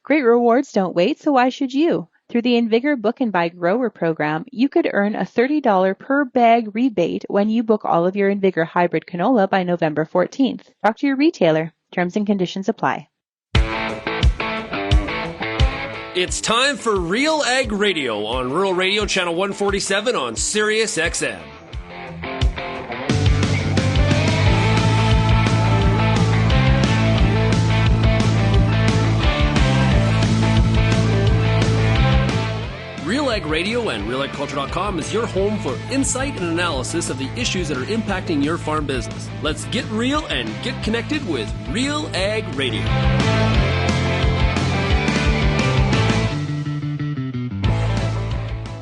Great rewards don't wait, so why should you? Through the Invigor Book and Buy Grower program, you could earn a $30 per bag rebate when you book all of your Invigor hybrid canola by November 14th. Talk to your retailer. Terms and conditions apply. It's time for RealAg Radio on Rural Radio Channel 147 on Sirius XM. RealAg Radio and RealAgriculture.com is your home for insight and analysis of the issues that are impacting your farm business. Let's get real and get connected with RealAg Radio.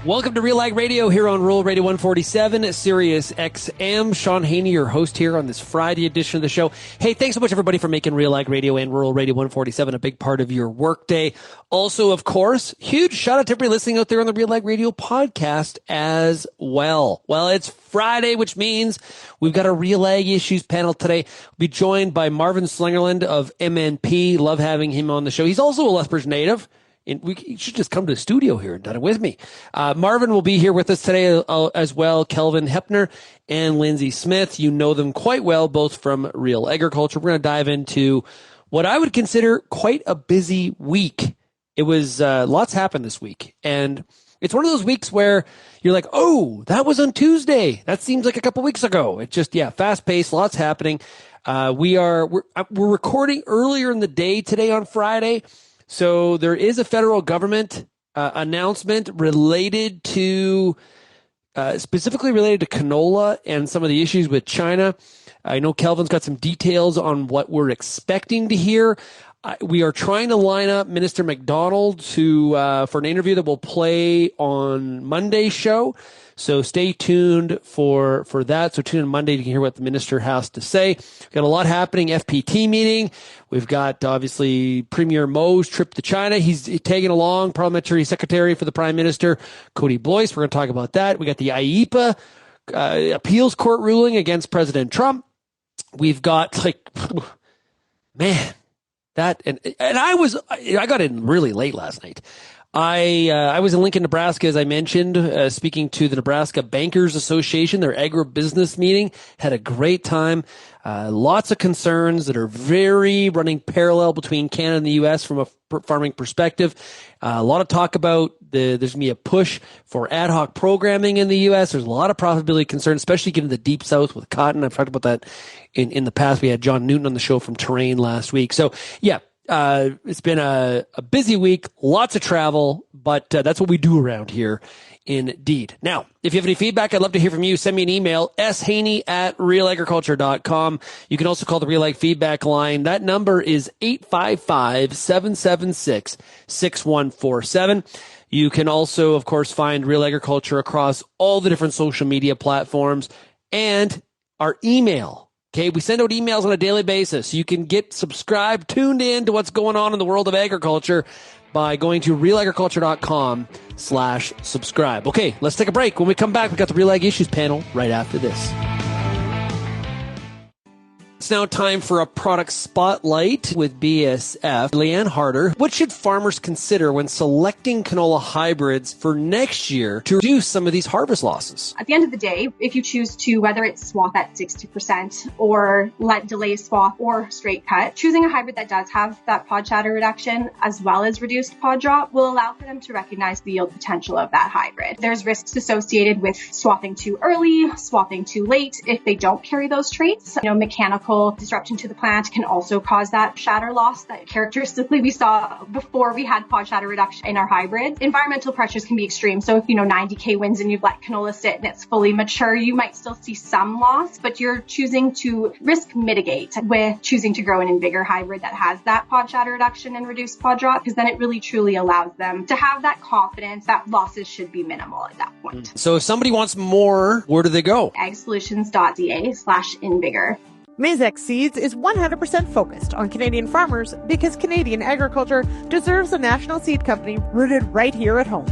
Welcome to RealAg Radio here on Rural Radio 147, Sirius XM. Shaun Haney, your host here on this Friday edition of the show. Hey, thanks so much, everybody, for making RealAg Radio and Rural Radio 147 a big part of your workday. Also, of course, huge shout out to everybody listening out there on the RealAg Radio podcast as well. Well, it's Friday, which means we've got a RealAg Issues panel today. We'll be joined by Marvin Slingerland of MNP. Love having him on the show. He's also a Lethbridge native. You should just come to the studio here and done it with me. Marvin will be here with us today as well. Kelvin, Heppner, and Lyndsey Smith. You know them quite well, both from RealAgriculture. We're going to dive into what I would consider quite a busy week. It was lots happened this week. And it's one of those weeks where you're like, oh, that was on Tuesday. That seems like a couple weeks ago. It's just, fast paced, lots happening. We're recording earlier in the day today on Friday. So there is a federal government announcement related to, specifically related to canola and some of the issues with China. I know Kelvin's got some details on what we're expecting to hear. We are trying to line up Minister McDonald for an interview that will play on Monday's show. So stay tuned for that. So tune in Monday to hear what the minister has to say. We've got a lot happening. FPT meeting. We've got obviously Premier Moe's trip to China. He's tagging along Parliamentary Secretary for the Prime Minister, Kody Blois. We're going to talk about that. We got the IEPA appeals court ruling against President Trump. We've got that and I got in really late last night. I was in Lincoln, Nebraska, as I mentioned, speaking to the Nebraska Bankers Association, their agribusiness meeting. Had a great time. Lots of concerns that are very running parallel between Canada and the U.S. from a farming perspective. A lot of talk about there's going to be a push for ad hoc programming in the U.S. There's a lot of profitability concerns, especially given the Deep South with cotton. I've talked about that in the past. We had John Newton on the show from Terrain last week. So, it's been a busy week, lots of travel, but that's what we do around here indeed. Now, if you have any feedback, I'd love to hear from you. Send me an email, shaney@realagriculture.com. You can also call the RealAg feedback line. That number is 855-776-6147. You can also, of course, find RealAgriculture across all the different social media platforms and our email. Okay, we send out emails on a daily basis. You can get subscribed, tuned in to what's going on in the world of agriculture by going to realagriculture.com/subscribe. Okay, let's take a break. When we come back, we've got the RealAg Issues panel right after this. It's now time for a product spotlight with BASF. Leanne Harder, what should farmers consider when selecting canola hybrids for next year to reduce some of these harvest losses? At the end of the day, if you choose to, whether it's swath at 60% or delay swath or straight cut, choosing a hybrid that does have that pod shatter reduction as well as reduced pod drop will allow for them to recognize the yield potential of that hybrid. There's risks associated with swathing too early, swathing too late if they don't carry those traits. Mechanical disruption to the plant can also cause that shatter loss that characteristically we saw before we had pod shatter reduction in our hybrid. Environmental pressures can be extreme. So if 90K winds and you've let canola sit and it's fully mature, you might still see some loss, but you're choosing to risk mitigate with choosing to grow an Invigor hybrid that has that pod shatter reduction and reduced pod drop, because then it really truly allows them to have that confidence that losses should be minimal at that point. So if somebody wants more, where do they go? agsolutions.ca/Invigor. Maizex Seeds is 100% focused on Canadian farmers because Canadian agriculture deserves a national seed company rooted right here at home.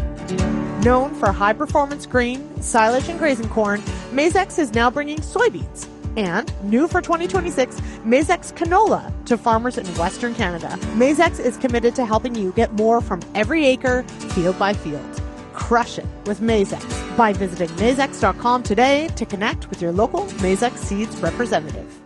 Known for high-performance grain, silage, and grazing corn, Maizex is now bringing soybeans, And new for 2026, Maizex canola to farmers in Western Canada. Maizex is committed to helping you get more from every acre, field by field. Crush it with Maizex by visiting maizex.com today to connect with your local Maizex Seeds representative.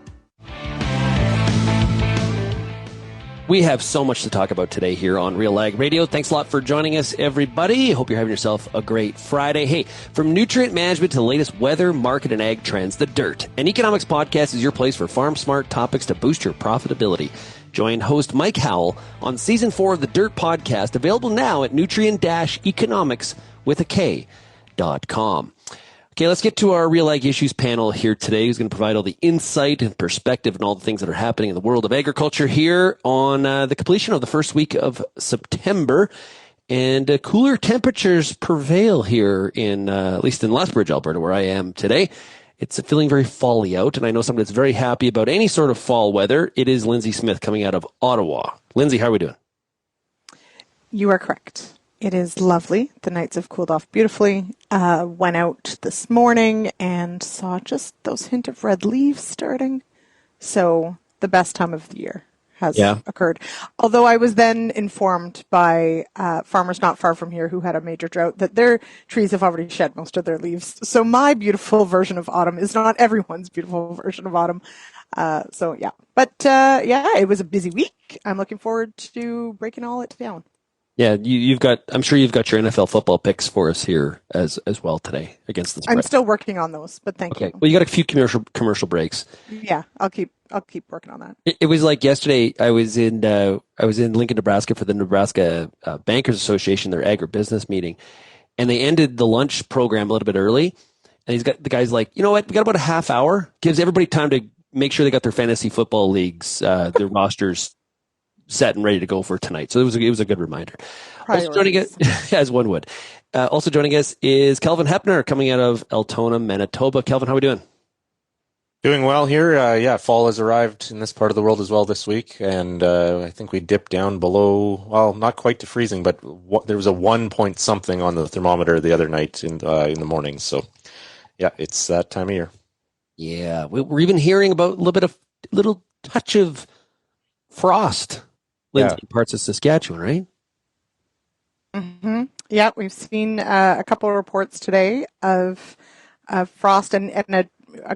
We have so much to talk about today here on RealAg Radio. Thanks a lot for joining us, everybody. Hope you're having yourself a great Friday. Hey, from nutrient management to the latest weather, market, and ag trends, The Dirt, an economics podcast, is your place for farm-smart topics to boost your profitability. Join host Mike Howell on Season 4 of The Dirt podcast, available now at nutrient-economics with a K.com. Okay, let's get to our RealAg Issues panel here today, who's going to provide all the insight and perspective and all the things that are happening in the world of agriculture here on the completion of the first week of September. And cooler temperatures prevail here in, at least in Lethbridge, Alberta, where I am today. It's feeling very fall-y out, and I know somebody that's very happy about any sort of fall weather. It is Lyndsey Smith coming out of Ottawa. Lyndsey, how are we doing? You are correct. It is lovely. The nights have cooled off beautifully. Went out this morning and saw just those hint of red leaves starting. So the best time of the year has occurred. Although I was then informed by farmers not far from here who had a major drought that their trees have already shed most of their leaves. So my beautiful version of autumn is not everyone's beautiful version of autumn. But it was a busy week. I'm looking forward to breaking all it down. Yeah, I'm sure you've got your NFL football picks for us here as well today against the spread. I'm still working on those, but thank you. Well, you got a few commercial breaks. Yeah, I'll keep working on that. It was like yesterday. I was in Lincoln, Nebraska for the Nebraska Bankers Association, their agribusiness meeting, and they ended the lunch program a little bit early. And the guy's like, you know what? We got about a half hour. Gives everybody time to make sure they got their fantasy football leagues, their rosters set and ready to go for tonight. So it was a good reminder. Also joining us, as one would. Also joining us is Kelvin Heppner, coming out of Altona, Manitoba. Kelvin, how are we doing? Doing well here. Fall has arrived in this part of the world as well this week, and I think we dipped down below, well, not quite to freezing, but there was a 1 point something on the thermometer the other night in the morning. So, yeah, it's that time of year. Yeah, we're even hearing about a little touch of frost. In parts of Saskatchewan, right? Mm-hmm. Yeah, we've seen a couple of reports today of frost and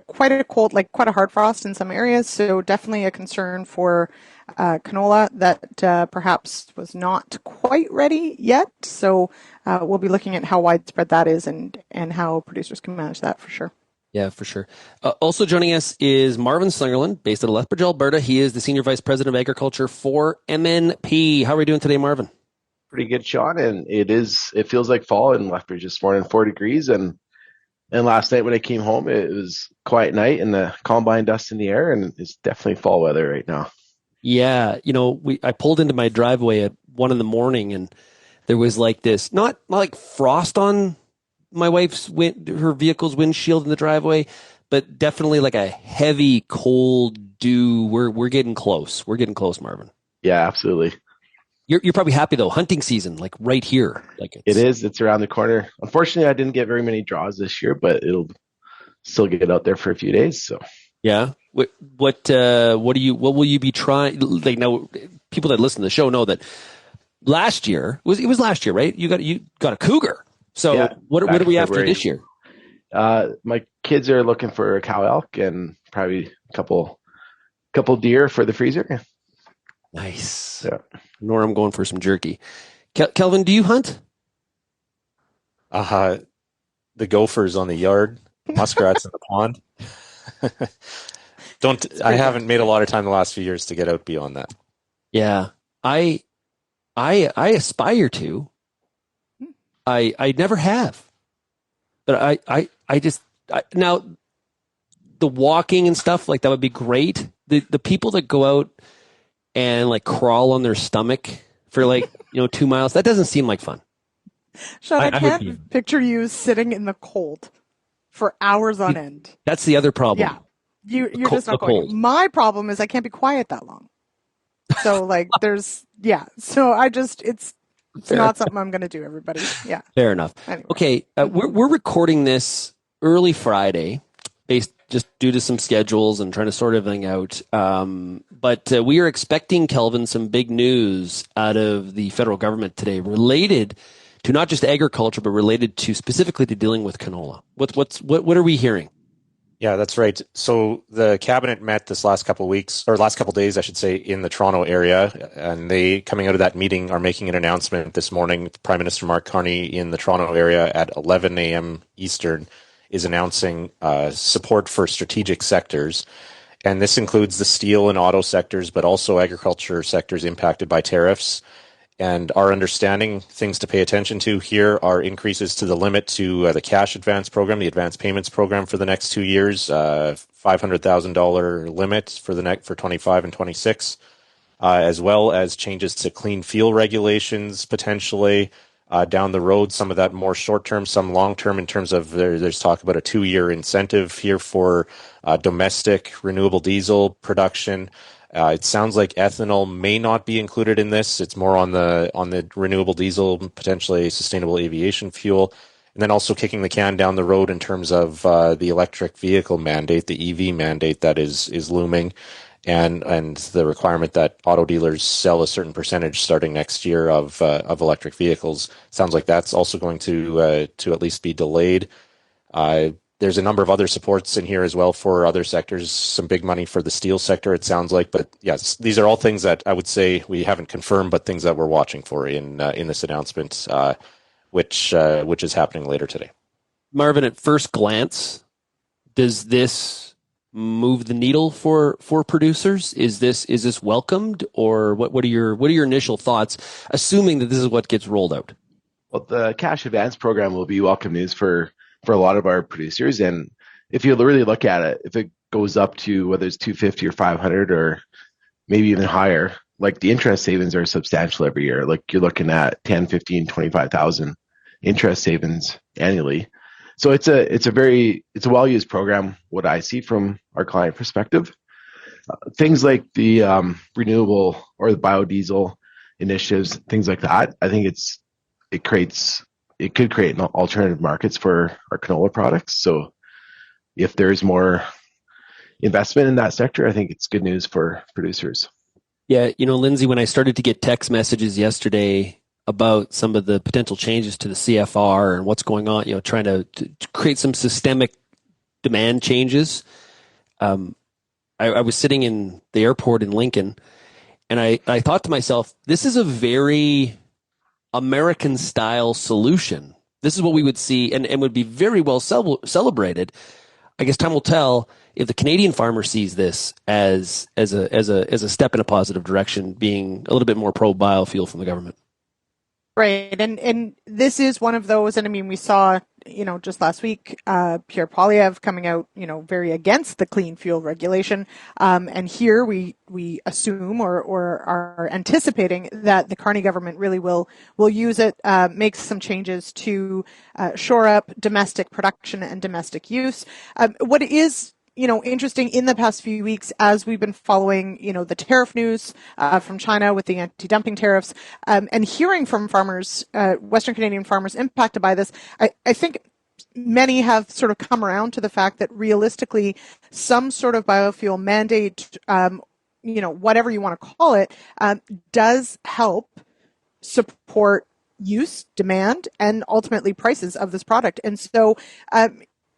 quite a hard frost in some areas. So definitely a concern for canola that perhaps was not quite ready yet. So we'll be looking at how widespread that is and how producers can manage that for sure. Yeah, for sure. Also joining us is Marvin Slingerland, based out of Lethbridge, Alberta. He is the Senior Vice President of Agriculture for MNP. How are we doing today, Marvin? Pretty good, Shaun. And it feels like fall in Lethbridge this morning, 4 degrees. And last night when I came home, it was quiet night and the combine dust in the air, and it's definitely fall weather right now. Yeah, I pulled into my driveway at 1 a.m. and there was like this, not like frost on my wife's her vehicle's windshield in the driveway, but definitely like a heavy cold dew. We're getting close. We're getting close, Marvin. Yeah, absolutely. You're probably happy though. Hunting season, like right here. Like it is. It's around the corner. Unfortunately, I didn't get very many draws this year, but it'll still get out there for a few days. So yeah. What will you be trying? Like now, people that listen to the show know that last year it was last year, right? You got a cougar. So yeah, what are we after this year? My kids are looking for a cow elk and probably a couple deer for the freezer. Nice. Yeah. Nor I'm going for some jerky. Kelvin, do you hunt? The gophers on the yard, muskrats in the pond. I haven't made a lot of time the last few years to get out beyond that. Yeah. I aspire to. I never have, but now the walking and stuff like that would be great. The people that go out and like crawl on their stomach for 2 miles, that doesn't seem like fun. Shaun, I can't picture you sitting in the cold for hours on end. That's the other problem. Yeah, you're just not going. Cold. My problem is I can't be quiet that long. So it's not something I'm going to do, everybody. Yeah. Fair enough. Anyway. Okay. We're recording this early Friday, based just due to some schedules and trying to sort everything out. But we are expecting, Kelvin, some big news out of the federal government today related to not just agriculture, but related to specifically to dealing with canola. What are we hearing? Yeah, that's right. So the cabinet met this last couple of weeks, or last couple of days, I should say, in the Toronto area, and they, coming out of that meeting, are making an announcement this morning. Prime Minister Mark Carney in the Toronto area at 11 a.m. Eastern is announcing support for strategic sectors, and this includes the steel and auto sectors, but also agriculture sectors impacted by tariffs. And our understanding, things to pay attention to here are increases to the limit to the cash advance program, the advance payments program for the next 2 years, $500,000 limit for 25 and 26, as well as changes to clean fuel regulations potentially down the road. Some of that more short term, some long term in terms of there's talk about a 2-year incentive here for domestic renewable diesel production. It sounds like ethanol may not be included in this. It's more on the renewable diesel, potentially sustainable aviation fuel, and then also kicking the can down the road in terms of the electric vehicle mandate, the EV mandate that is looming, and the requirement that auto dealers sell a certain percentage starting next year of electric vehicles. Sounds like that's also going to at least be delayed. There's a number of other supports in here as well for other sectors, some big money for the steel sector, it sounds like. But yes, these are all things that I would say we haven't confirmed, but things that we're watching for in this announcement, which is happening later today. Marvin, at first glance, does this move the needle for producers? Is this welcomed, or what are your initial thoughts, assuming that this is what gets rolled out? Well, the cash advance program will be welcome news for a lot of our producers. And if you really look at it, if it goes up to whether it's 250 or 500 or maybe even higher, like the interest savings are substantial every year. Like you're looking at 10, 15, 25,000 interest savings annually. So it's a well-used program, what I see from our client perspective. Things like the renewable or the biodiesel initiatives, things like that, I think it could create alternative markets for our canola products. So if there's more investment in that sector, I think it's good news for producers. Yeah, Lyndsey, when I started to get text messages yesterday about some of the potential changes to the CFR and what's going on, trying to create some systemic demand changes, I was sitting in the airport in Lincoln, and I thought to myself, this is a very American-style solution. This is what we would see and would be very well celebrated. I guess time will tell if the Canadian farmer sees this as a step in a positive direction, being a little bit more pro-biofuel from the government. Right. And this is one of those, and I mean, we saw, just last week, Pierre Poilievre coming out, very against the clean fuel regulation. And here we assume or are anticipating that the Carney government really will use it, make some changes to shore up domestic production and domestic use. What is interesting in the past few weeks as we've been following, the tariff news from China with the anti-dumping tariffs, and hearing from farmers, Western Canadian farmers impacted by this, I think many have sort of come around to the fact that realistically, some sort of biofuel mandate, whatever you want to call it, does help support use, demand, and ultimately prices of this product. And so,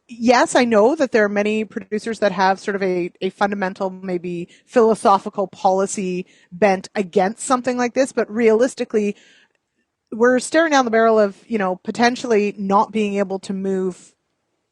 yes, I know that there are many producers that have sort of a fundamental, maybe philosophical policy bent against something like this, but realistically, we're staring down the barrel of, potentially not being able to move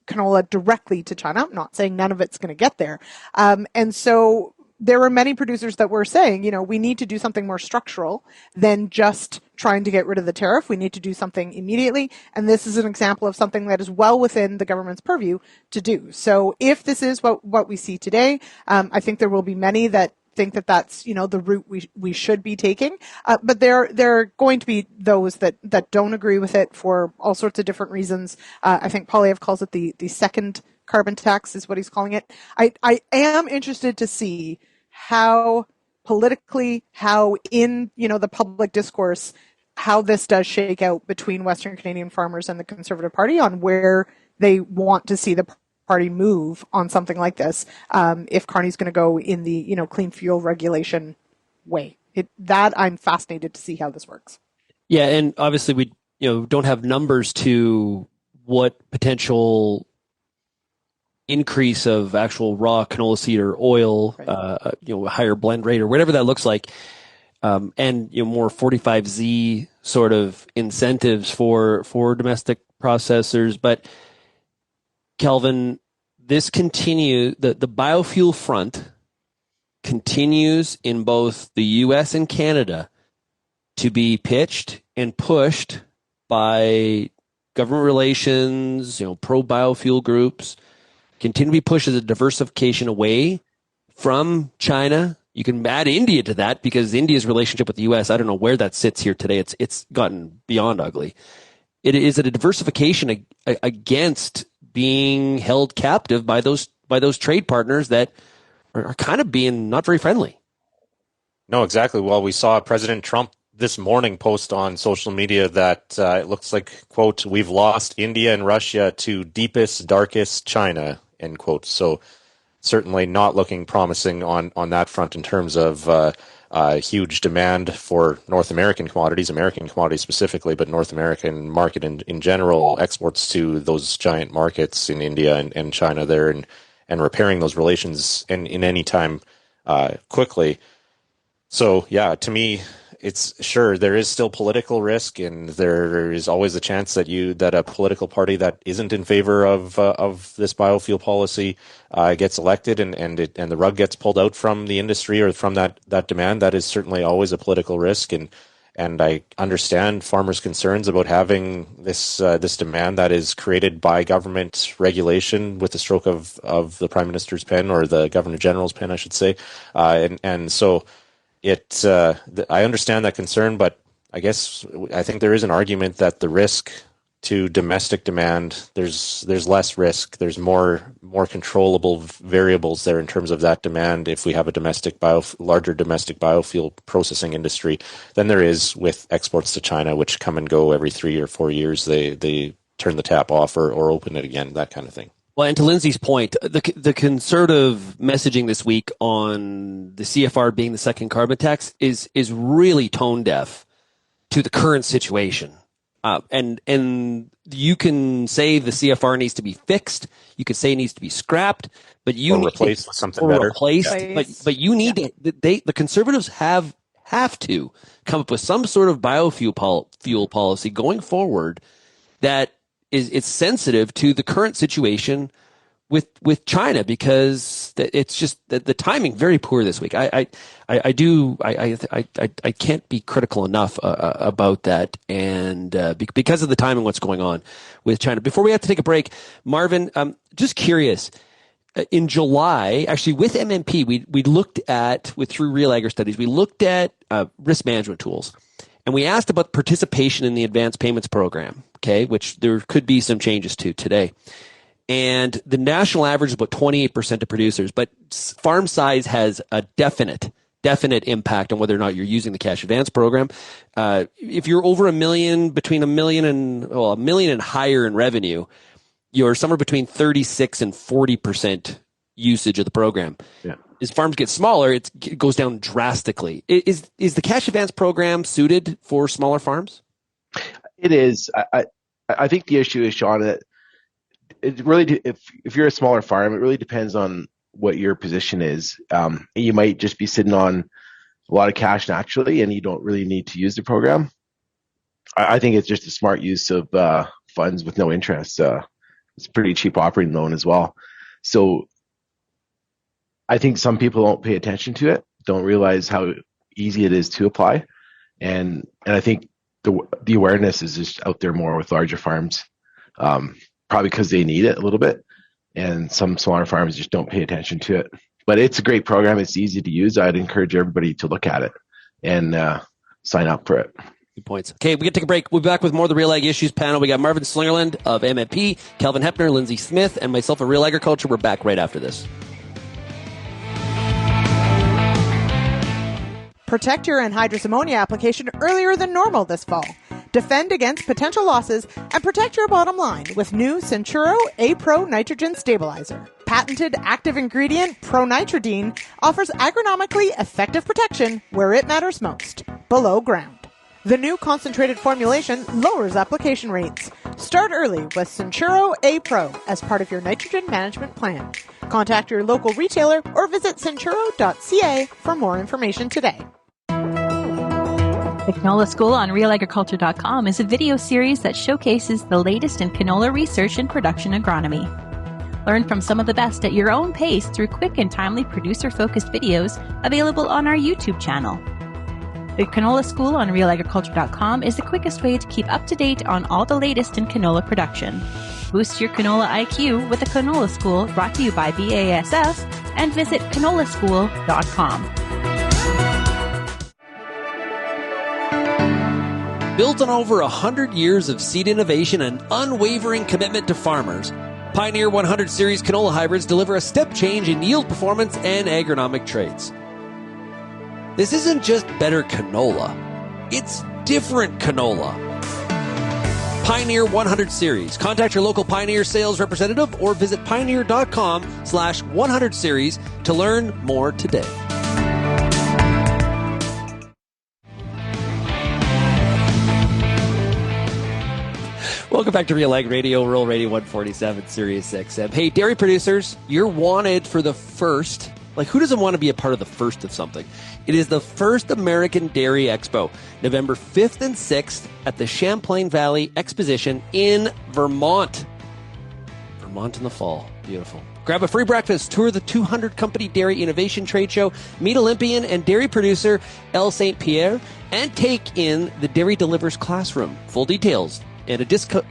canola directly to China. I'm not saying none of it's going to get there. And so there were many producers that were saying, we need to do something more structural than just trying to get rid of the tariff. We need to do something immediately. And this is an example of something that is well within the government's purview to do. So if this is what we see today, I think there will be many that think that that's, the route we should be taking. But there are going to be those that don't agree with it for all sorts of different reasons. I think Poilievre calls it the second carbon tax is what he's calling it. I am interested to see how politically, how in, the public discourse, how this does shake out between Western Canadian farmers and the Conservative Party on where they want to see the party move on something like this if Carney's going to go in the clean fuel regulation way. That I'm fascinated to see how this works. Yeah, and obviously we don't have numbers to what potential increase of actual raw canola seed or oil, right. Higher blend rate or whatever that looks like, and more 45Z sort of incentives for domestic processors. But Kelvin, this continue the biofuel front continues in both the U.S. and Canada to be pitched and pushed by government relations, pro-biofuel groups, continue to be pushed as a diversification away from China. You can add India to that because India's relationship with the U.S., I don't know where that sits here today. It's gotten beyond ugly. It is a diversification against being held captive by those trade partners that are kind of being not very friendly. No, exactly. Well, we saw President Trump this morning post on social media that it looks like, quote, "We've lost India and Russia to deepest, darkest China," end quote. So certainly not looking promising on that front in terms of huge demand for North American commodities specifically, but North American market in general, exports to those giant markets in India and China there, and repairing those relations in any time quickly. So yeah, to me, it's sure there is still political risk, and there is always a chance that a political party that isn't in favor of this biofuel policy gets elected, and the rug gets pulled out from the industry or from that demand. That is certainly always a political risk, and I understand farmers' concerns about having this demand that is created by government regulation with the stroke of the Prime Minister's pen, or the Governor General's pen, I should say, and so. I understand that concern, but I think there is an argument that the risk to domestic demand, there's less risk. There's more controllable variables there in terms of that demand if we have a larger domestic biofuel processing industry than there is with exports to China, which come and go every 3 or 4 years. They turn the tap off or open it again, that kind of thing. Well, and to Lyndsey's point, the conservative messaging this week on the CFR being the second carbon tax is really tone deaf to the current situation. And you can say the CFR needs to be fixed. You could say it needs to be scrapped, but you need replaced with something better. Replaced, yeah. But you need to. The conservatives have to come up with some sort of biofuel policy going forward that it's sensitive to the current situation with China, because it's just the timing very poor this week. I can't be critical enough about that, and because of the timing, what's going on with China. Before we have to take a break, Marvin, just curious. In July, actually with MMP, we looked at through RealAg studies, we looked at risk management tools. And we asked about participation in the advanced payments program, okay, which there could be some changes to today. And the national average is about 28% of producers, but farm size has a definite impact on whether or not you're using the cash advance program. If you're over $1 million, between $1 million and higher in revenue, you're somewhere between 36 and 40% usage of the program. Yeah. As farms get smaller, it goes down drastically. Is the cash advance program suited for smaller farms? It is. I think the issue is, Shaun, that it really, if you're a smaller farm, it really depends on what your position is. You might just be sitting on a lot of cash naturally, and you don't really need to use the program. I think it's just a smart use of funds with no interest. It's a pretty cheap operating loan as well. So I think some people don't pay attention to it, don't realize how easy it is to apply. And I think the awareness is just out there more with larger farms, probably because they need it a little bit. And some smaller farms just don't pay attention to it. But it's a great program. It's easy to use. I'd encourage everybody to look at it and sign up for it. Good points. Okay, we got to take a break. We'll be back with more of the RealAg Issues Panel. We got Marvin Slingerland of MMP, Kelvin Heppner, Lyndsey Smith, and myself of RealAgriculture. We're back right after this. Protect your anhydrous ammonia application earlier than normal this fall. Defend against potential losses and protect your bottom line with new Centuro A-Pro Nitrogen Stabilizer. Patented active ingredient pronitridine offers agronomically effective protection where it matters most, below ground. The new concentrated formulation lowers application rates. Start early with Centuro A-Pro as part of your nitrogen management plan. Contact your local retailer or visit centuro.ca for more information today. The Canola School on RealAgriculture.com is a video series that showcases the latest in canola research and production agronomy. Learn from some of the best at your own pace through quick and timely producer-focused videos available on our YouTube channel. The Canola School on RealAgriculture.com is the quickest way to keep up to date on all the latest in canola production. Boost your canola IQ with the Canola School, brought to you by BASF, and visit canolaschool.com. Built on over 100 years of seed innovation and unwavering commitment to farmers, Pioneer 100 Series canola hybrids deliver a step change in yield performance and agronomic traits. This isn't just better canola, it's different canola. Pioneer 100 Series. Contact your local Pioneer sales representative or visit pioneer.com/100 series to learn more today. Welcome back to RealAg Radio, Rural Radio 147, Sirius XM. Hey, dairy producers, you're wanted for the first. Like, who doesn't want to be a part of the first of something? It is the first American Dairy Expo, November 5th and 6th at the Champlain Valley Exposition in Vermont. Vermont in the fall. Beautiful. Grab a free breakfast, tour the 200 Company Dairy Innovation Trade Show, meet Olympian and dairy producer Elle St. Pierre, and take in the Dairy Delivers Classroom. Full details and a discount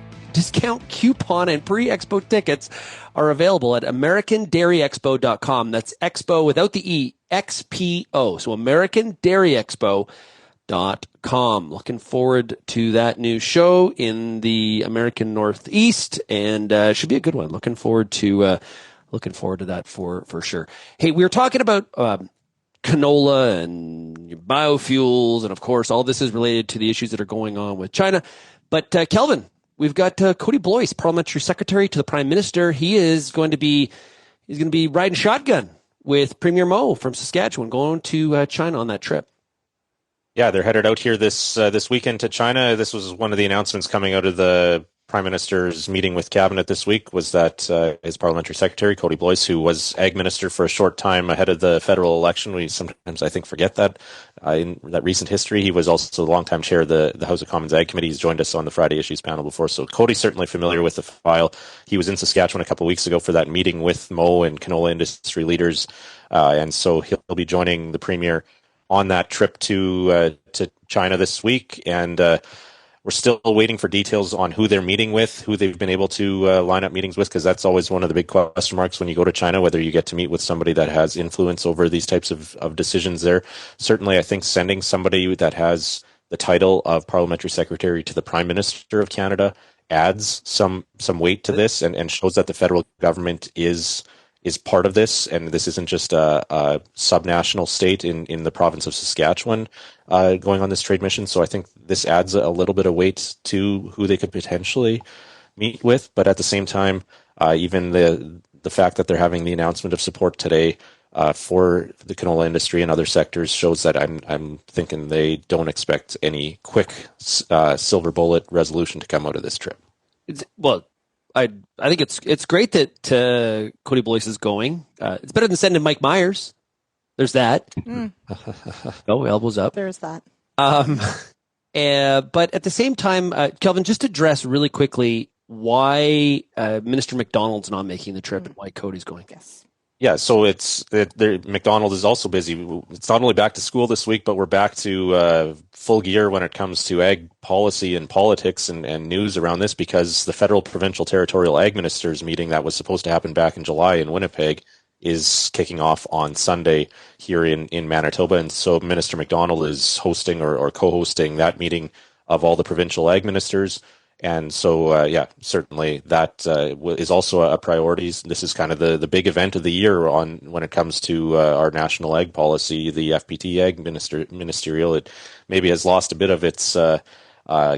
coupon and pre-expo tickets are available at AmericanDairyExpo.com. That's Expo without the E, XPO. So AmericanDairyExpo.com. Looking forward to that new show in the American Northeast, and should be a good one. Looking forward to that for sure. Hey, we were talking about canola and biofuels, and of course, all this is related to the issues that are going on with China. But Kelvin, we've got Kody Blois, Parliamentary Secretary to the Prime Minister. He's going to be riding shotgun with Premier Moe from Saskatchewan, going to China on that trip. Yeah, they're headed out here this weekend to China. This was one of the announcements coming out of the Prime Minister's meeting with Cabinet this week, was that his Parliamentary Secretary, Kody Blois, who was Ag Minister for a short time ahead of the federal election. We sometimes, I think, forget that in that recent history. He was also the longtime chair of the House of Commons Ag Committee. He's joined us on the Friday Issues panel before. So Kody's certainly familiar with the file. He was in Saskatchewan a couple of weeks ago for that meeting with Moe and canola industry leaders. And so he'll be joining the Premier on that trip to China this week. And we're still waiting for details on who they're meeting with, who they've been able to line up meetings with, because that's always one of the big question marks when you go to China, whether you get to meet with somebody that has influence over these types of decisions there. Certainly, I think sending somebody that has the title of Parliamentary Secretary to the Prime Minister of Canada adds some weight to this and shows that the federal government is part of this, and this isn't just a subnational state in the province of Saskatchewan going on this trade mission. So I think this adds a little bit of weight to who they could potentially meet with. But at the same time, even the fact that they're having the announcement of support today for the canola industry and other sectors shows that I'm thinking they don't expect any quick silver bullet resolution to come out of this trip. I think it's great that Kody Blois is going. It's better than sending Mike Myers. There's that. Oh, elbows up. There's that. But at the same time, Kelvin, just address really quickly why Minister McDonald's not making the trip and why Kody's going. Yes. Yeah, so McDonald is also busy. It's not only back to school this week, but we're back to full gear when it comes to ag policy and politics and news around this, because the federal, provincial, territorial ag ministers meeting that was supposed to happen back in July in Winnipeg is kicking off on Sunday here in Manitoba. And so Minister McDonald is hosting or co-hosting that meeting of all the provincial ag ministers. And so, certainly that is also a priority. This is kind of the big event of the year when it comes to our national ag policy. The FPT ag ministerial, it maybe has lost a bit of its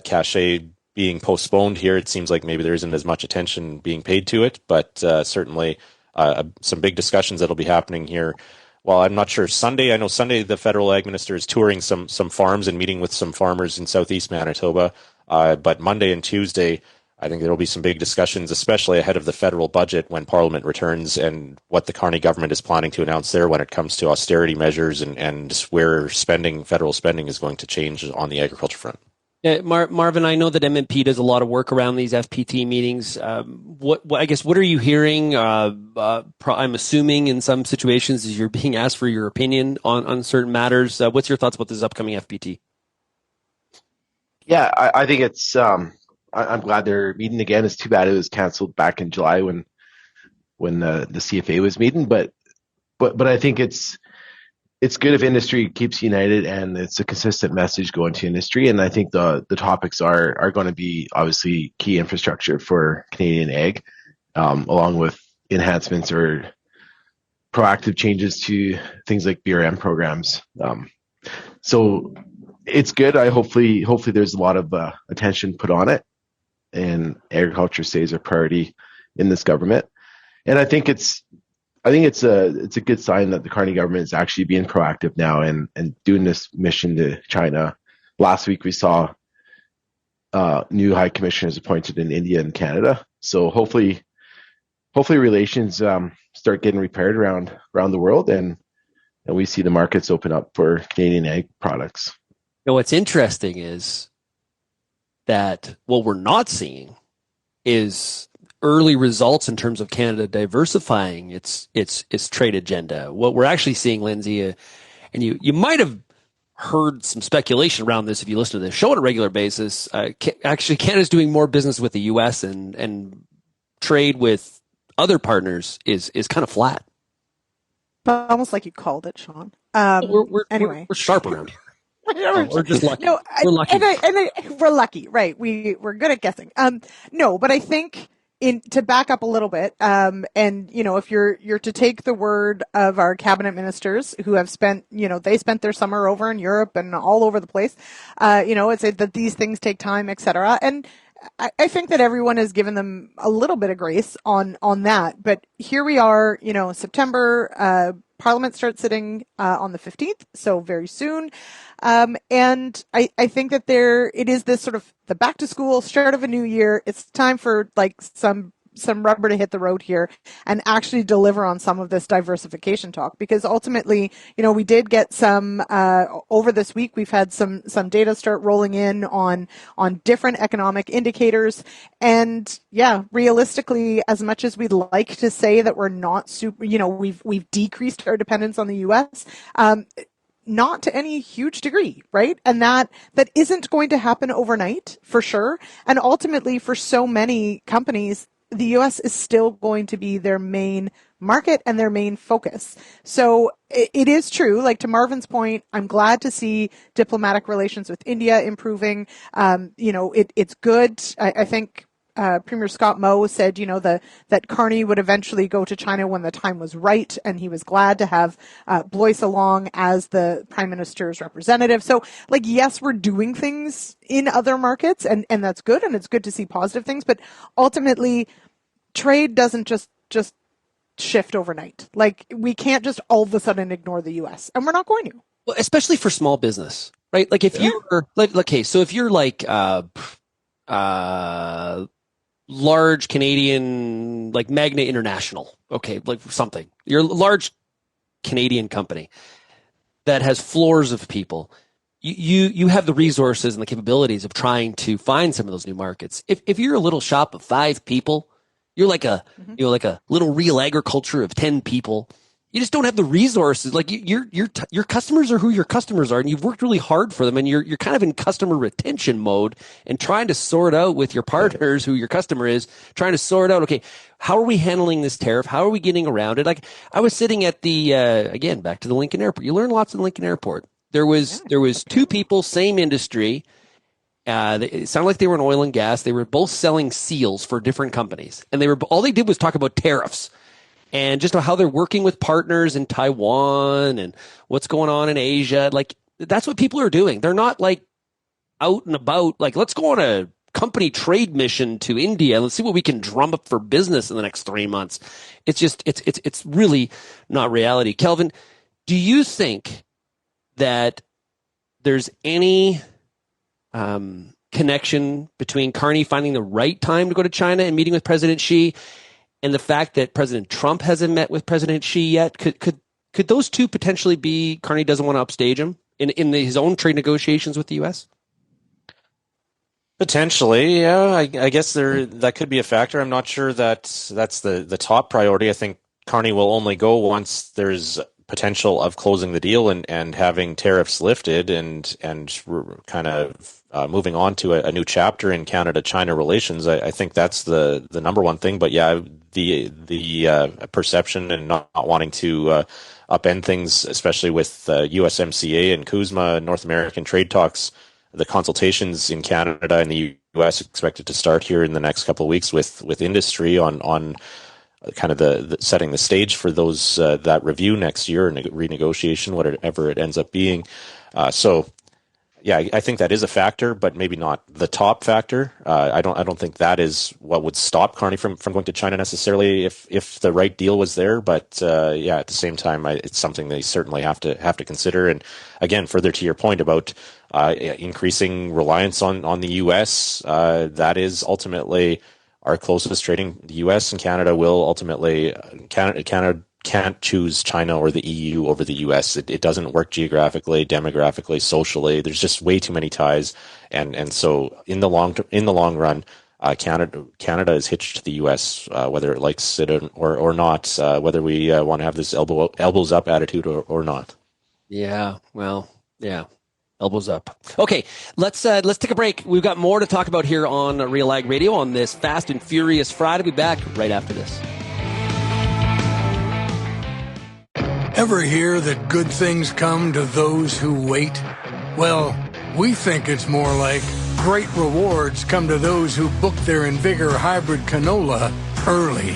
Cachet being postponed here, it seems like maybe there isn't as much attention being paid to it, but certainly some big discussions that'll be happening here. Well, I'm not sure. I know Sunday the federal ag minister is touring some farms and meeting with some farmers in southeast Manitoba. But Monday and Tuesday, I think there will be some big discussions, especially ahead of the federal budget when Parliament returns and what the Carney government is planning to announce there when it comes to austerity measures and where federal spending is going to change on the agriculture front. Marvin, I know that MMP does a lot of work around these FPT meetings. What are you hearing? I'm assuming in some situations as you're being asked for your opinion on certain matters. What's your thoughts about this upcoming FPT? Yeah, I think it's. I'm glad they're meeting again. It's too bad it was canceled back in July when the CFA was meeting. But I think it's good if industry keeps united and it's a consistent message going to industry. And I think the topics are going to be obviously key infrastructure for Canadian ag, along with enhancements or proactive changes to things like BRM programs. So it's good. Hopefully there's a lot of attention put on it, and agriculture stays a priority in this government. And I think it's a good sign that the Carney government is actually being proactive now and doing this mission to China. Last week we saw new high commissioners appointed in India and Canada. So hopefully relations start getting repaired around the world, and we see the markets open up for Canadian ag products. What's interesting is that what we're not seeing is early results in terms of Canada diversifying its trade agenda. What we're actually seeing, Lyndsey, and you might have heard some speculation around this if you listen to this show on a regular basis. Actually, Canada's doing more business with the U.S. and trade with other partners is kind of flat. But almost like you called it, Shaun. We're sharp around here. We're just lucky. No, we're lucky. We're lucky, right? We're good at guessing. No, but I think to back up a little bit, and if you're to take the word of our cabinet ministers who have spent, they spent their summer over in Europe and all over the place, it's that these things take time, etc. And I think that everyone has given them a little bit of grace on that. But here we are, September. Parliament starts sitting on the 15th, so very soon. And I think that it is this sort of the back to school start of a new year. It's time for like some rubber to hit the road here and actually deliver on some of this diversification talk, because ultimately, we did get some over this week. We've had some data start rolling in on different economic indicators, and realistically, as much as we'd like to say that we're not super, we've decreased our dependence on the U.S. Not to any huge degree, right? And that isn't going to happen overnight, for sure. And ultimately, for so many companies, the U.S. is still going to be their main market and their main focus. So it is true, like to Marvin's point, I'm glad to see diplomatic relations with India improving. It's good. I think Premier Scott Moe said, that Carney would eventually go to China when the time was right, and he was glad to have Blois along as the Prime Minister's representative. So, yes, we're doing things in other markets, and that's good, and it's good to see positive things, but ultimately, trade doesn't just shift overnight. We can't just all of a sudden ignore the U.S., and we're not going to. Well, especially for small business, right? If you're so if you're large Canadian, Magna International, something. You're a large Canadian company that has floors of people. You have the resources and the capabilities of trying to find some of those new markets. If you're a little shop of 5 people, you're like a little RealAgriculture of 10 people. You just don't have the resources. Your customers are who your customers are, and you've worked really hard for them, and you're kind of in customer retention mode and trying to sort out with your partners who your customer is, trying to sort out, okay, how are we handling this tariff? How are we getting around it? I was sitting at the again, back to the Lincoln Airport. You learn lots in Lincoln Airport. There was 2 people, same industry. It sounded like they were in oil and gas. They were both selling seals for different companies, and all they did was talk about tariffs. And just how they're working with partners in Taiwan and what's going on in Asia. That's what people are doing. They're not out and about. Like, let's go on a company trade mission to India. Let's see what we can drum up for business in the next 3 months. It's just, it's really not reality. Kelvin, do you think that there's any connection between Carney finding the right time to go to China and meeting with President Xi and the fact that President Trump hasn't met with President Xi yet? Could those two potentially be Carney doesn't want to upstage him in his own trade negotiations with the U.S.? Potentially, yeah. I guess that could be a factor. I'm not sure that's the top priority. I think Carney will only go once there's potential of closing the deal and having tariffs lifted and kind of moving on to a new chapter in Canada-China relations. I think that's the number one thing. But yeah, the perception and not wanting to upend things, especially with USMCA and CUSMA, North American trade talks. The consultations in Canada and the U.S. expected to start here in the next couple of weeks with industry on kind of the setting the stage for those that review next year and renegotiation, whatever it ends up being. So, yeah, I think that is a factor, but maybe not the top factor. I don't think that is what would stop Carney from going to China necessarily if the right deal was there. But yeah, at the same time, it's something they certainly have to consider. And again, further to your point about increasing reliance on the U.S., that is ultimately our closest trading. The U.S. and Canada will ultimately Canada can't choose China or the EU over the US. It doesn't work geographically, demographically, socially. There's just way too many ties, and so in the long run, Canada is hitched to the US, whether it likes it or not, whether we want to have this elbows up attitude or not. Yeah, well, yeah. Elbows up. Okay, let's take a break. We've got more to talk about here on RealAg Radio on this Fast and Furious Friday. We'll be back right after this. Ever hear that good things come to those who wait? Well, we think it's more like great rewards come to those who book their Invigor hybrid canola early.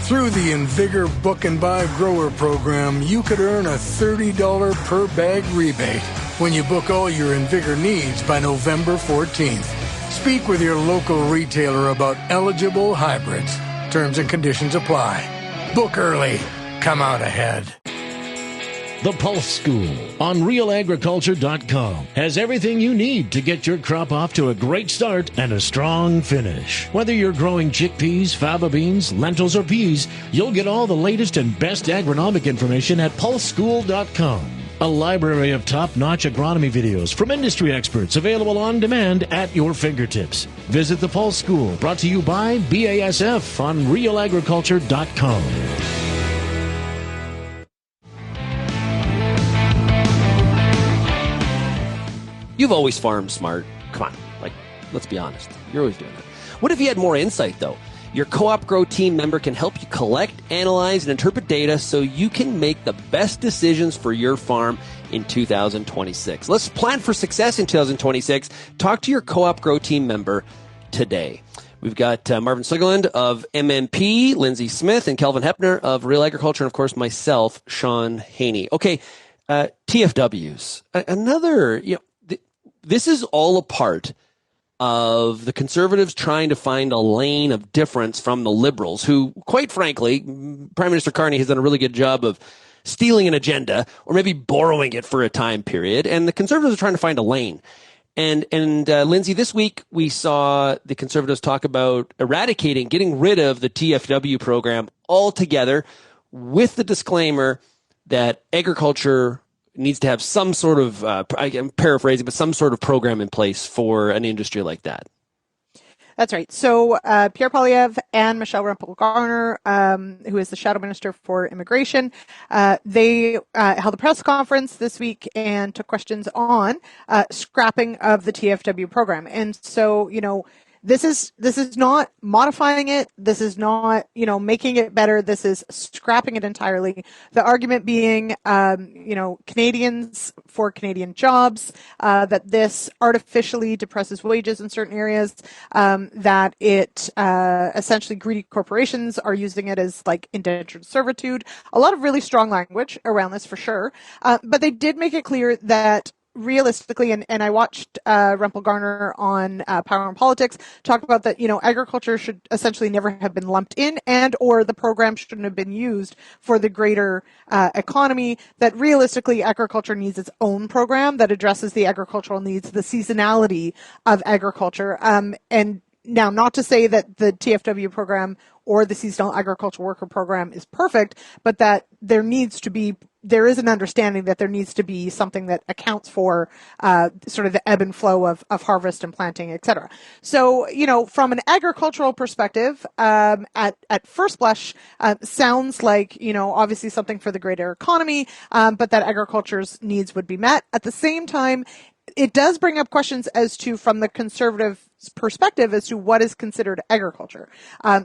Through the Invigor Book and Buy Grower Program, you could earn a $30 per bag rebate when you book all your Invigor needs by November 14th. Speak with your local retailer about eligible hybrids. Terms and conditions apply. Book early. Come out ahead. The Pulse School on RealAgriculture.com has everything you need to get your crop off to a great start and a strong finish. Whether you're growing chickpeas, faba beans, lentils, or peas, you'll get all the latest and best agronomic information at PulseSchool.com. A library of top-notch agronomy videos from industry experts available on demand at your fingertips. Visit the Pulse School, brought to you by BASF on RealAgriculture.com. You've always farmed smart. Come on, let's be honest. You're always doing that. What if you had more insight, though? Your Co-op Grow team member can help you collect, analyze, and interpret data so you can make the best decisions for your farm in 2026. Let's plan for success in 2026. Talk to your Co-op Grow team member today. We've got Marvin Slingerland of MMP, Lyndsey Smith, and Kelvin Heppner of RealAgriculture, and of course myself, Shaun Haney. Okay, TFWs. Another, this is all a part of the Conservatives trying to find a lane of difference from the Liberals, who, quite frankly, Prime Minister Carney has done a really good job of stealing an agenda or maybe borrowing it for a time period, and the Conservatives are trying to find a lane. And Lyndsey, this week we saw the Conservatives talk about getting rid of the TFW program altogether, with the disclaimer that agriculture needs to have some sort of, I'm paraphrasing, but some sort of program in place for an industry like that. That's right. So Pierre Poilievre and Michelle Rempel-Garner, who is the Shadow Minister for Immigration, they held a press conference this week and took questions on scrapping of the TFW program. And so, this is not modifying it. This is not, making it better. This is scrapping it entirely. The argument being, Canadians for Canadian jobs, that this artificially depresses wages in certain areas, that it, essentially greedy corporations are using it as like indentured servitude. A lot of really strong language around this for sure. But they did make it clear that realistically, and I watched Rumpel Garner on Power and Politics talk about that, agriculture should essentially never have been lumped in, and or the program shouldn't have been used for the greater economy, that realistically agriculture needs its own program that addresses the agricultural needs, the seasonality of agriculture. And now, not to say that the TFW program or the seasonal agricultural worker program is perfect, but that there is an understanding that there needs to be something that accounts for sort of the ebb and flow of harvest and planting, et cetera. So, from an agricultural perspective, at first blush, sounds like, obviously something for the greater economy, but that agriculture's needs would be met. At the same time, it does bring up questions as to, from the conservative perspective, as to what is considered agriculture.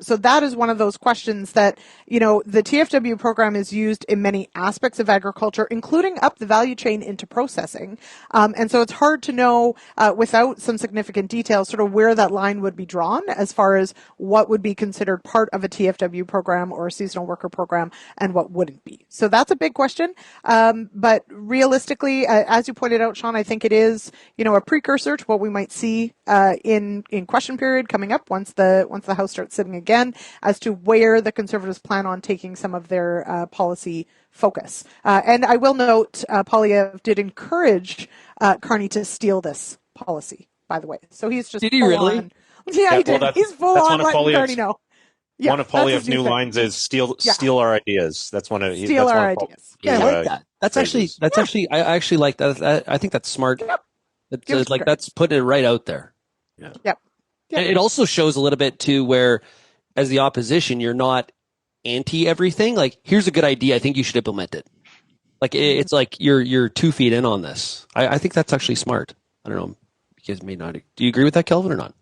So that is one of those questions that, the TFW program is used in many aspects of agriculture, including up the value chain into processing. And so it's hard to know, without some significant detail, sort of where that line would be drawn as far as what would be considered part of a TFW program or a seasonal worker program and what wouldn't be. So that's a big question. But realistically, as you pointed out, Shaun, I think it is, a precursor to what we might see in question period coming up once the House starts sitting again, as to where the Conservatives plan on taking some of their policy focus. And I will note, Poilievre did encourage Carney to steal this policy, by the way. So he's just did he really? On. Yeah, he did. He's full on letting Carney know. Yeah, one of Poilievre's new lines is steal our ideas. That's one of steal our ideas. Yeah, I like that. That's actually I actually like that. I think that's smart. Yep. It's like that's putting it right out there. Yeah. Yep. And it also shows a little bit too where, as the opposition, you're not anti everything. Like, here's a good idea. I think you should implement it. Like, it's like you're 2 feet in on this. I think that's actually smart. I don't know. You guys may not. Do you agree with that, Kelvin, or not?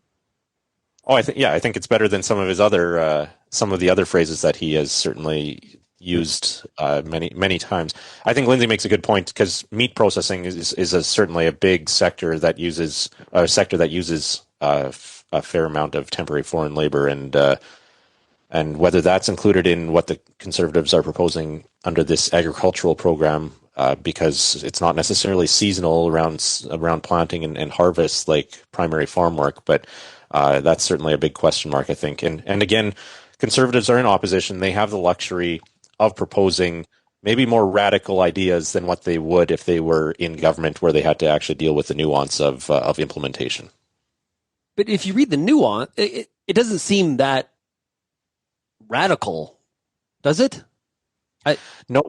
Oh, I think it's better than some of the other phrases that he has certainly used many times. I think Lyndsey makes a good point, because meat processing is certainly a big sector that uses a fair amount of temporary foreign labor, and whether that's included in what the Conservatives are proposing under this agricultural program, because it's not necessarily seasonal around planting and harvest like primary farm work, but that's certainly a big question mark, I think. And again, Conservatives are in opposition. They have the luxury of proposing maybe more radical ideas than what they would if they were in government, where they had to actually deal with the nuance of implementation. But if you read the nuance, it doesn't seem that radical, does it? No.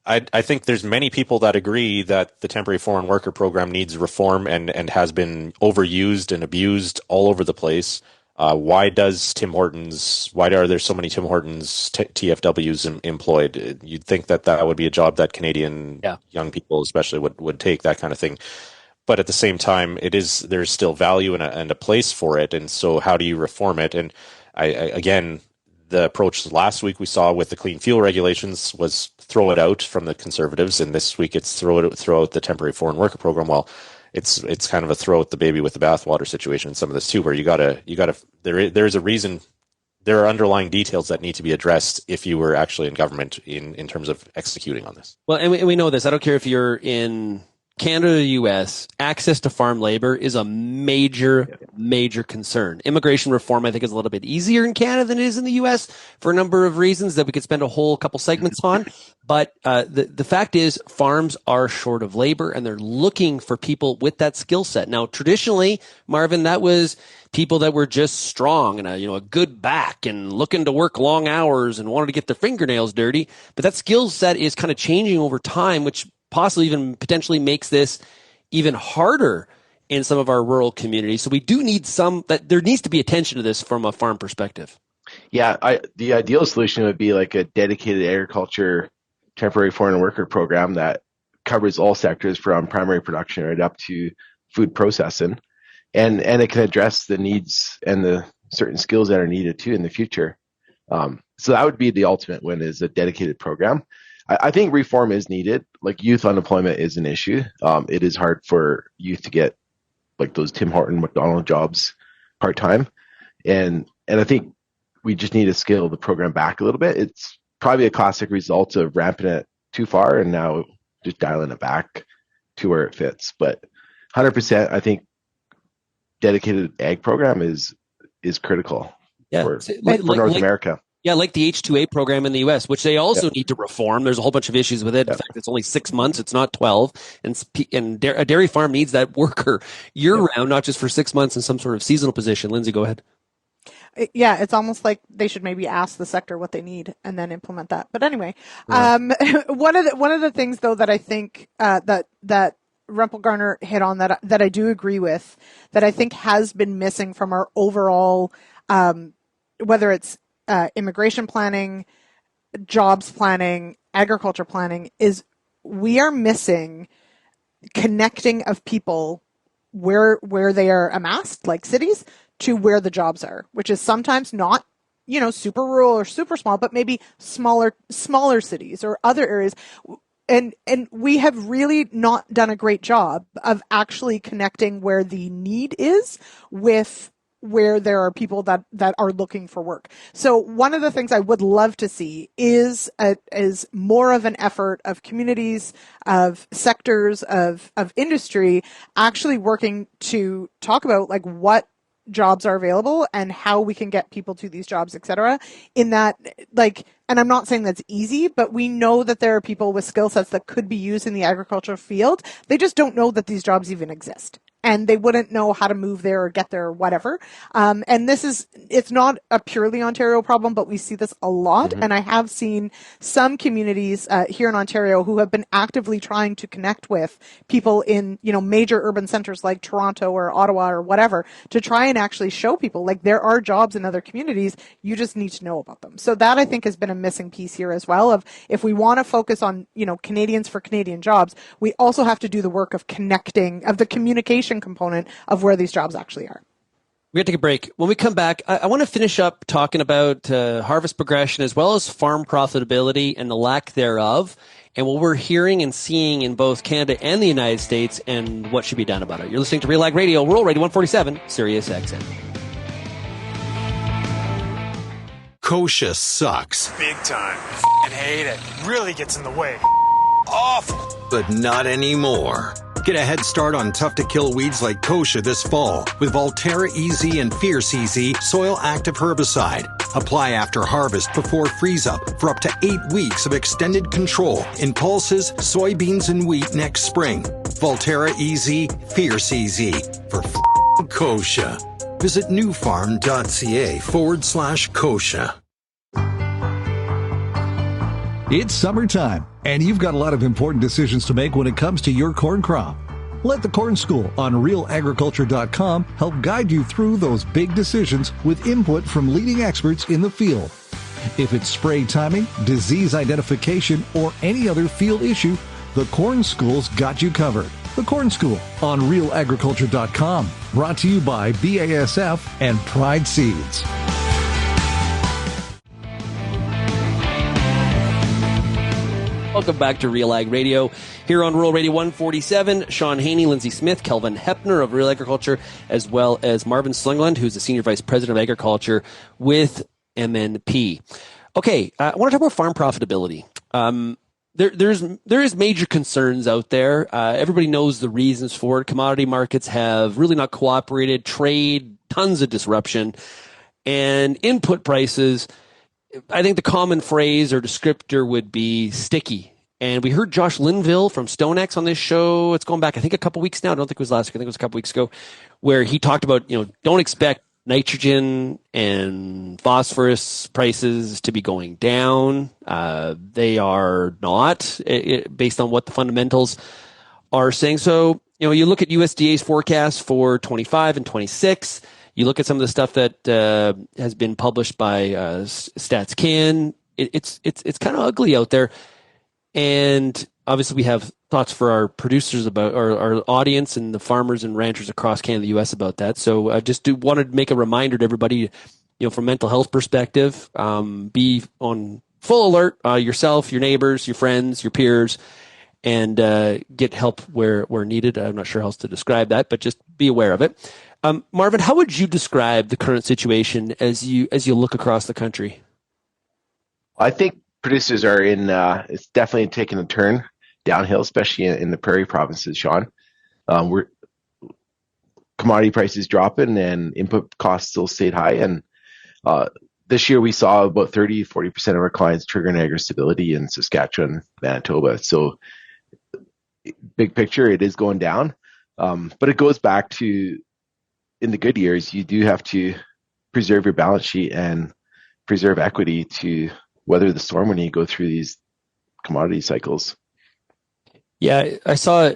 I think there's many people that agree that the temporary foreign worker program needs reform and has been overused and abused all over the place. Why are there so many Tim Hortons TFWs employed? You'd think that would be a job that Canadian young people especially would take, that kind of thing. But at the same time, there's still value and a place for it. And so how do you reform it? And again, the approach last week we saw with the clean fuel regulations was throw it out from the Conservatives, and this week it's throw out the temporary foreign worker program. Well, it's kind of a throw out the baby with the bathwater situation in some of this too, where there's a reason. There are underlying details that need to be addressed if you were actually in government in terms of executing on this. Well, and we know this. I don't care if you're in Canada or the U.S., access to farm labor is a major concern. Immigration reform, I think, is a little bit easier in Canada than it is in the U.S. for a number of reasons that we could spend a whole couple segments on. But the fact is, farms are short of labor, and they're looking for people with that skill set. Now, traditionally, Marvin, that was people that were just strong and a good back and looking to work long hours and wanted to get their fingernails dirty. But that skill set is kind of changing over time, which possibly even potentially makes this even harder in some of our rural communities. So we do need there needs to be attention to this from a farm perspective. Yeah, the ideal solution would be like a dedicated agriculture temporary foreign worker program that covers all sectors from primary production right up to food processing. And it can address the needs and the certain skills that are needed too in the future. So that would be the ultimate win, is a dedicated program. I think reform is needed. Like, youth unemployment is an issue. It is hard for youth to get like those Tim Horton, McDonald jobs part-time. And I think we just need to scale the program back a little bit. It's probably a classic result of ramping it too far and now just dialing it back where it fits. But 100%, I think dedicated ag program is critical for North America. Yeah, like the H-2A program in the U.S., which they also need to reform. There's a whole bunch of issues with it. In fact, it's only 6 months. It's not 12. And a dairy farm needs that worker year-round, not just for 6 months in some sort of seasonal position. Lyndsey, go ahead. Yeah, it's almost like they should maybe ask the sector what they need and then implement that. But anyway, one of the things, though, that I think that Rempel-Garner hit on that I do agree with, that I think has been missing from our overall, whether it's immigration planning, jobs planning, agriculture planning, is we are missing connecting of people where they are amassed, like cities, to where the jobs are, which is sometimes not, super rural or super small, but maybe smaller cities or other areas. And we have really not done a great job of actually connecting where the need is with where there are people that are looking for work. So one of the things I would love to see is more of an effort of communities, of sectors, of industry actually working to talk about like what jobs are available and how we can get people to these jobs, et cetera. In that, like, and I'm not saying that's easy, but we know that there are people with skill sets that could be used in the agricultural field. They just don't know that these jobs even exist. And they wouldn't know how to move there or get there or whatever. And it's not a purely Ontario problem, but we see this a lot. Mm-hmm. And I have seen some communities here in Ontario who have been actively trying to connect with people in, major urban centers like Toronto or Ottawa or whatever, to try and actually show people like there are jobs in other communities. You just need to know about them. So that I think has been a missing piece here as well, of if we want to focus on, Canadians for Canadian jobs, we also have to do the work of connecting, of the communication component of where these jobs actually are. We're going to take a break. When we come back, I want to finish up talking about harvest progression as well as farm profitability and the lack thereof, and what we're hearing and seeing in both Canada and the United States and what should be done about it. You're listening to RealAg Radio, Rural Radio 147, Sirius XM. Kochia sucks. Big time. And hate it. Really gets in the way. Awful. But not anymore. Get a head start on tough-to-kill weeds like kochia this fall with Volterra EZ and Fierce EZ soil-active herbicide. Apply after harvest before freeze-up for up to 8 weeks of extended control in pulses, soybeans, and wheat next spring. Volterra EZ, Fierce EZ for kochia. Visit newfarm.ca/kochia. It's summertime, and you've got a lot of important decisions to make when it comes to your corn crop. Let the Corn School on RealAgriculture.com help guide you through those big decisions with input from leading experts in the field. If it's spray timing, disease identification, or any other field issue, the Corn School's got you covered. The Corn School on RealAgriculture.com, brought to you by BASF and Pride Seeds. Welcome back to RealAg Radio. Here on Rural Radio 147, Shaun Haney, Lyndsey Smith, Kelvin Heppner of RealAgriculture, as well as Marvin Slingerland, who's the Senior Vice President of Agriculture with MNP. Okay, I want to talk about farm profitability. There is major concerns out there. Everybody knows the reasons for it. Commodity markets have really not cooperated, trade, tons of disruption, and input prices. I think the common phrase or descriptor would be sticky. And we heard Josh Linville from StoneX on this show. It's going back, I think, a couple weeks now. I don't think it was last week. I think it was a couple weeks ago, where he talked about, don't expect nitrogen and phosphorus prices to be going down. They are not, based on what the fundamentals are saying. So, you look at USDA's forecast for 25 and 26. You look at some of the stuff that has been published by StatsCan. It's kind of ugly out there, and obviously we have thoughts for our producers about our audience and the farmers and ranchers across Canada, and the U.S. about that. So I just wanted to make a reminder to everybody, from mental health perspective, be on full alert yourself, your neighbors, your friends, your peers, and get help where needed. I'm not sure how else to describe that, but just be aware of it. Marvin, how would you describe the current situation as you look across the country? I think producers are it's definitely taking a turn downhill, especially in the prairie provinces, Shaun. We're commodity prices dropping and input costs still stayed high. And this year we saw about 30-40% of our clients trigger ag stability in Saskatchewan, Manitoba. So big picture, it is going down. But it goes back to, in the good years, you do have to preserve your balance sheet and preserve equity to weather the storm when you go through these commodity cycles. Yeah, I saw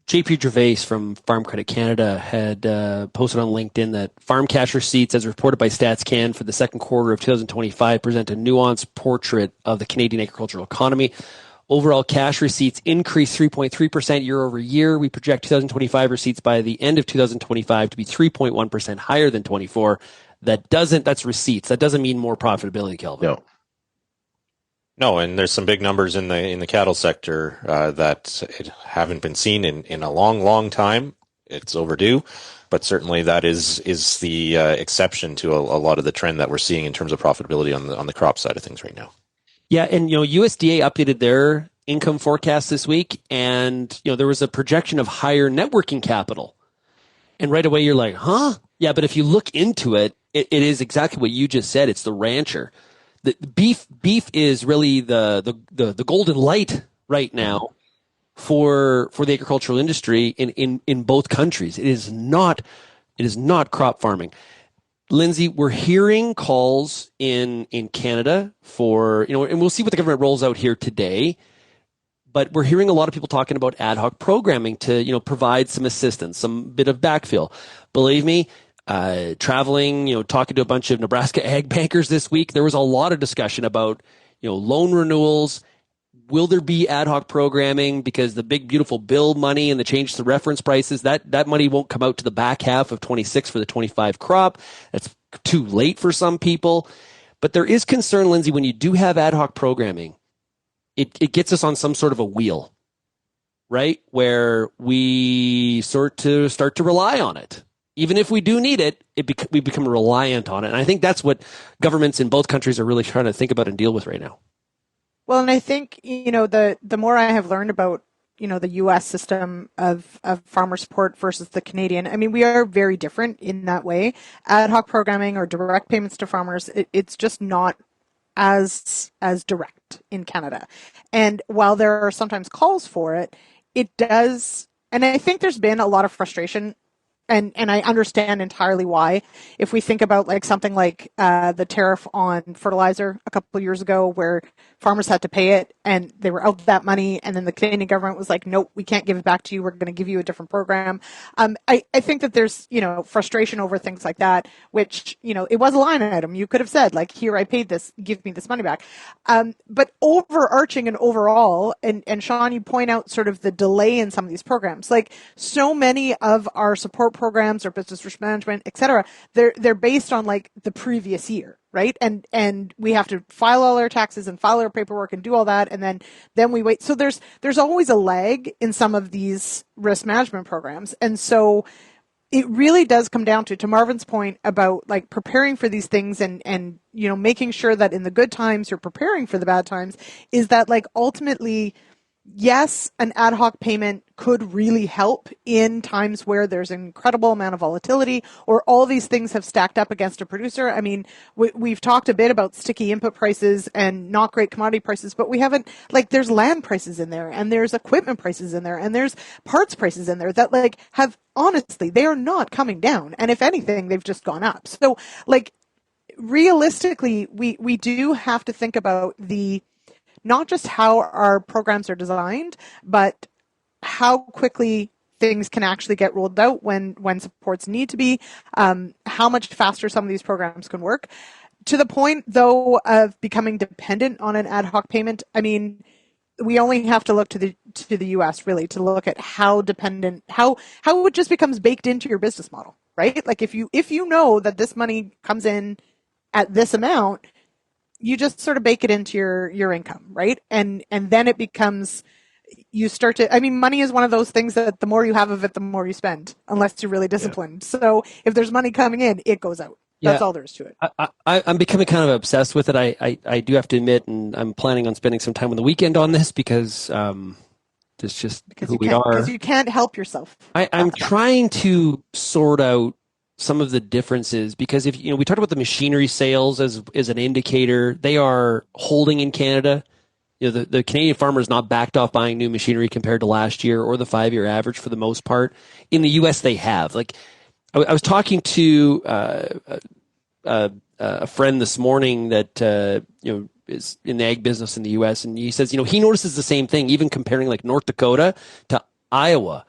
JP Gervais from Farm Credit Canada had posted on LinkedIn that farm cash receipts, as reported by StatsCan for the second quarter of 2025, present a nuanced portrait of the Canadian agricultural economy. Overall cash receipts increased 3.3% year over year. We project 2025 receipts by the end of 2025 to be 3.1% higher than 24. That's receipts. That doesn't mean more profitability, Kelvin. No, and there's some big numbers in the cattle sector that haven't been seen in a long time. It's overdue, but certainly that is the exception to a lot of the trend that we're seeing in terms of profitability on the crop side of things right now. Yeah, and USDA updated their income forecast this week, and there was a projection of higher net working capital, and right away you're like, huh? Yeah, but if you look into it, it is exactly what you just said. It's the rancher. The beef is really the golden light right now for the agricultural industry in both countries. It is not crop farming. Lyndsey, we're hearing calls in Canada for, and we'll see what the government rolls out here today, but we're hearing a lot of people talking about ad hoc programming to, provide some assistance, some bit of backfill. Believe me, traveling, talking to a bunch of Nebraska ag bankers this week, there was a lot of discussion about, loan renewals. Will there be ad hoc programming? Because the big, beautiful bill money and the change to reference prices, that money won't come out to the back half of 26 for the 25 crop. That's too late for some people. But there is concern, Lyndsey, when you do have ad hoc programming, it gets us on some sort of a wheel, right? Where we start to rely on it. Even if we do need it, we become reliant on it. And I think that's what governments in both countries are really trying to think about and deal with right now. Well, and I think, the more I have learned about, the U.S. system of farmer support versus the Canadian, I mean, we are very different in that way. Ad hoc programming or direct payments to farmers, it's just not as direct in Canada. And while there are sometimes calls for it, it does, and I think there's been a lot of frustration. And I understand entirely why. If we think about something like the tariff on fertilizer a couple of years ago, where farmers had to pay it and they were out that money, and then the Canadian government was like, nope, we can't give it back to you. We're going to give you a different program. I think that there's frustration over things like that, which it was a line item. You could have said here, I paid this, give me this money back. But overarching and overall, and Shaun, you point out sort of the delay in some of these programs. So many of our support programs or business risk management, et cetera, they're based on the previous year, right? And we have to file all our taxes and file our paperwork and do all that, and then we wait. So there's always a lag in some of these risk management programs, and so it really does come down to Marvin's point about preparing for these things and making sure that in the good times you're preparing for the bad times. Is that ultimately, yes, an ad hoc payment could really help in times where there's an incredible amount of volatility or all these things have stacked up against a producer. I mean, we've talked a bit about sticky input prices and not great commodity prices, but we haven't, there's land prices in there and there's equipment prices in there and there's parts prices in there that have, honestly, they are not coming down. And if anything, they've just gone up. So realistically, we do have to think about not just how our programs are designed, but how quickly things can actually get rolled out when supports need to be, how much faster some of these programs can work. To the point, though, of becoming dependent on an ad hoc payment, I mean, we only have to look to the U.S. really to look at how dependent, how it just becomes baked into your business model, right? If you know that this money comes in at this amount, you just sort of bake it into your income, right? And then it becomes, you start to, I mean, money is one of those things that the more you have of it, the more you spend, unless you're really disciplined. Yeah. So if there's money coming in, it goes out. That's all there is to it. I'm becoming kind of obsessed with it. I do have to admit, and I'm planning on spending some time on the weekend on this because It's just because who we are. Because you can't help yourself. I'm trying to sort out some of the differences because if we talked about the machinery sales as an indicator, they are holding in Canada. The Canadian farmer is not backed off buying new machinery compared to last year or the 5-year average for the most part. In the U.S., they have. Like I was talking to a friend this morning that is in the ag business in the U.S. and he says he notices the same thing, even comparing like North Dakota to Iowa.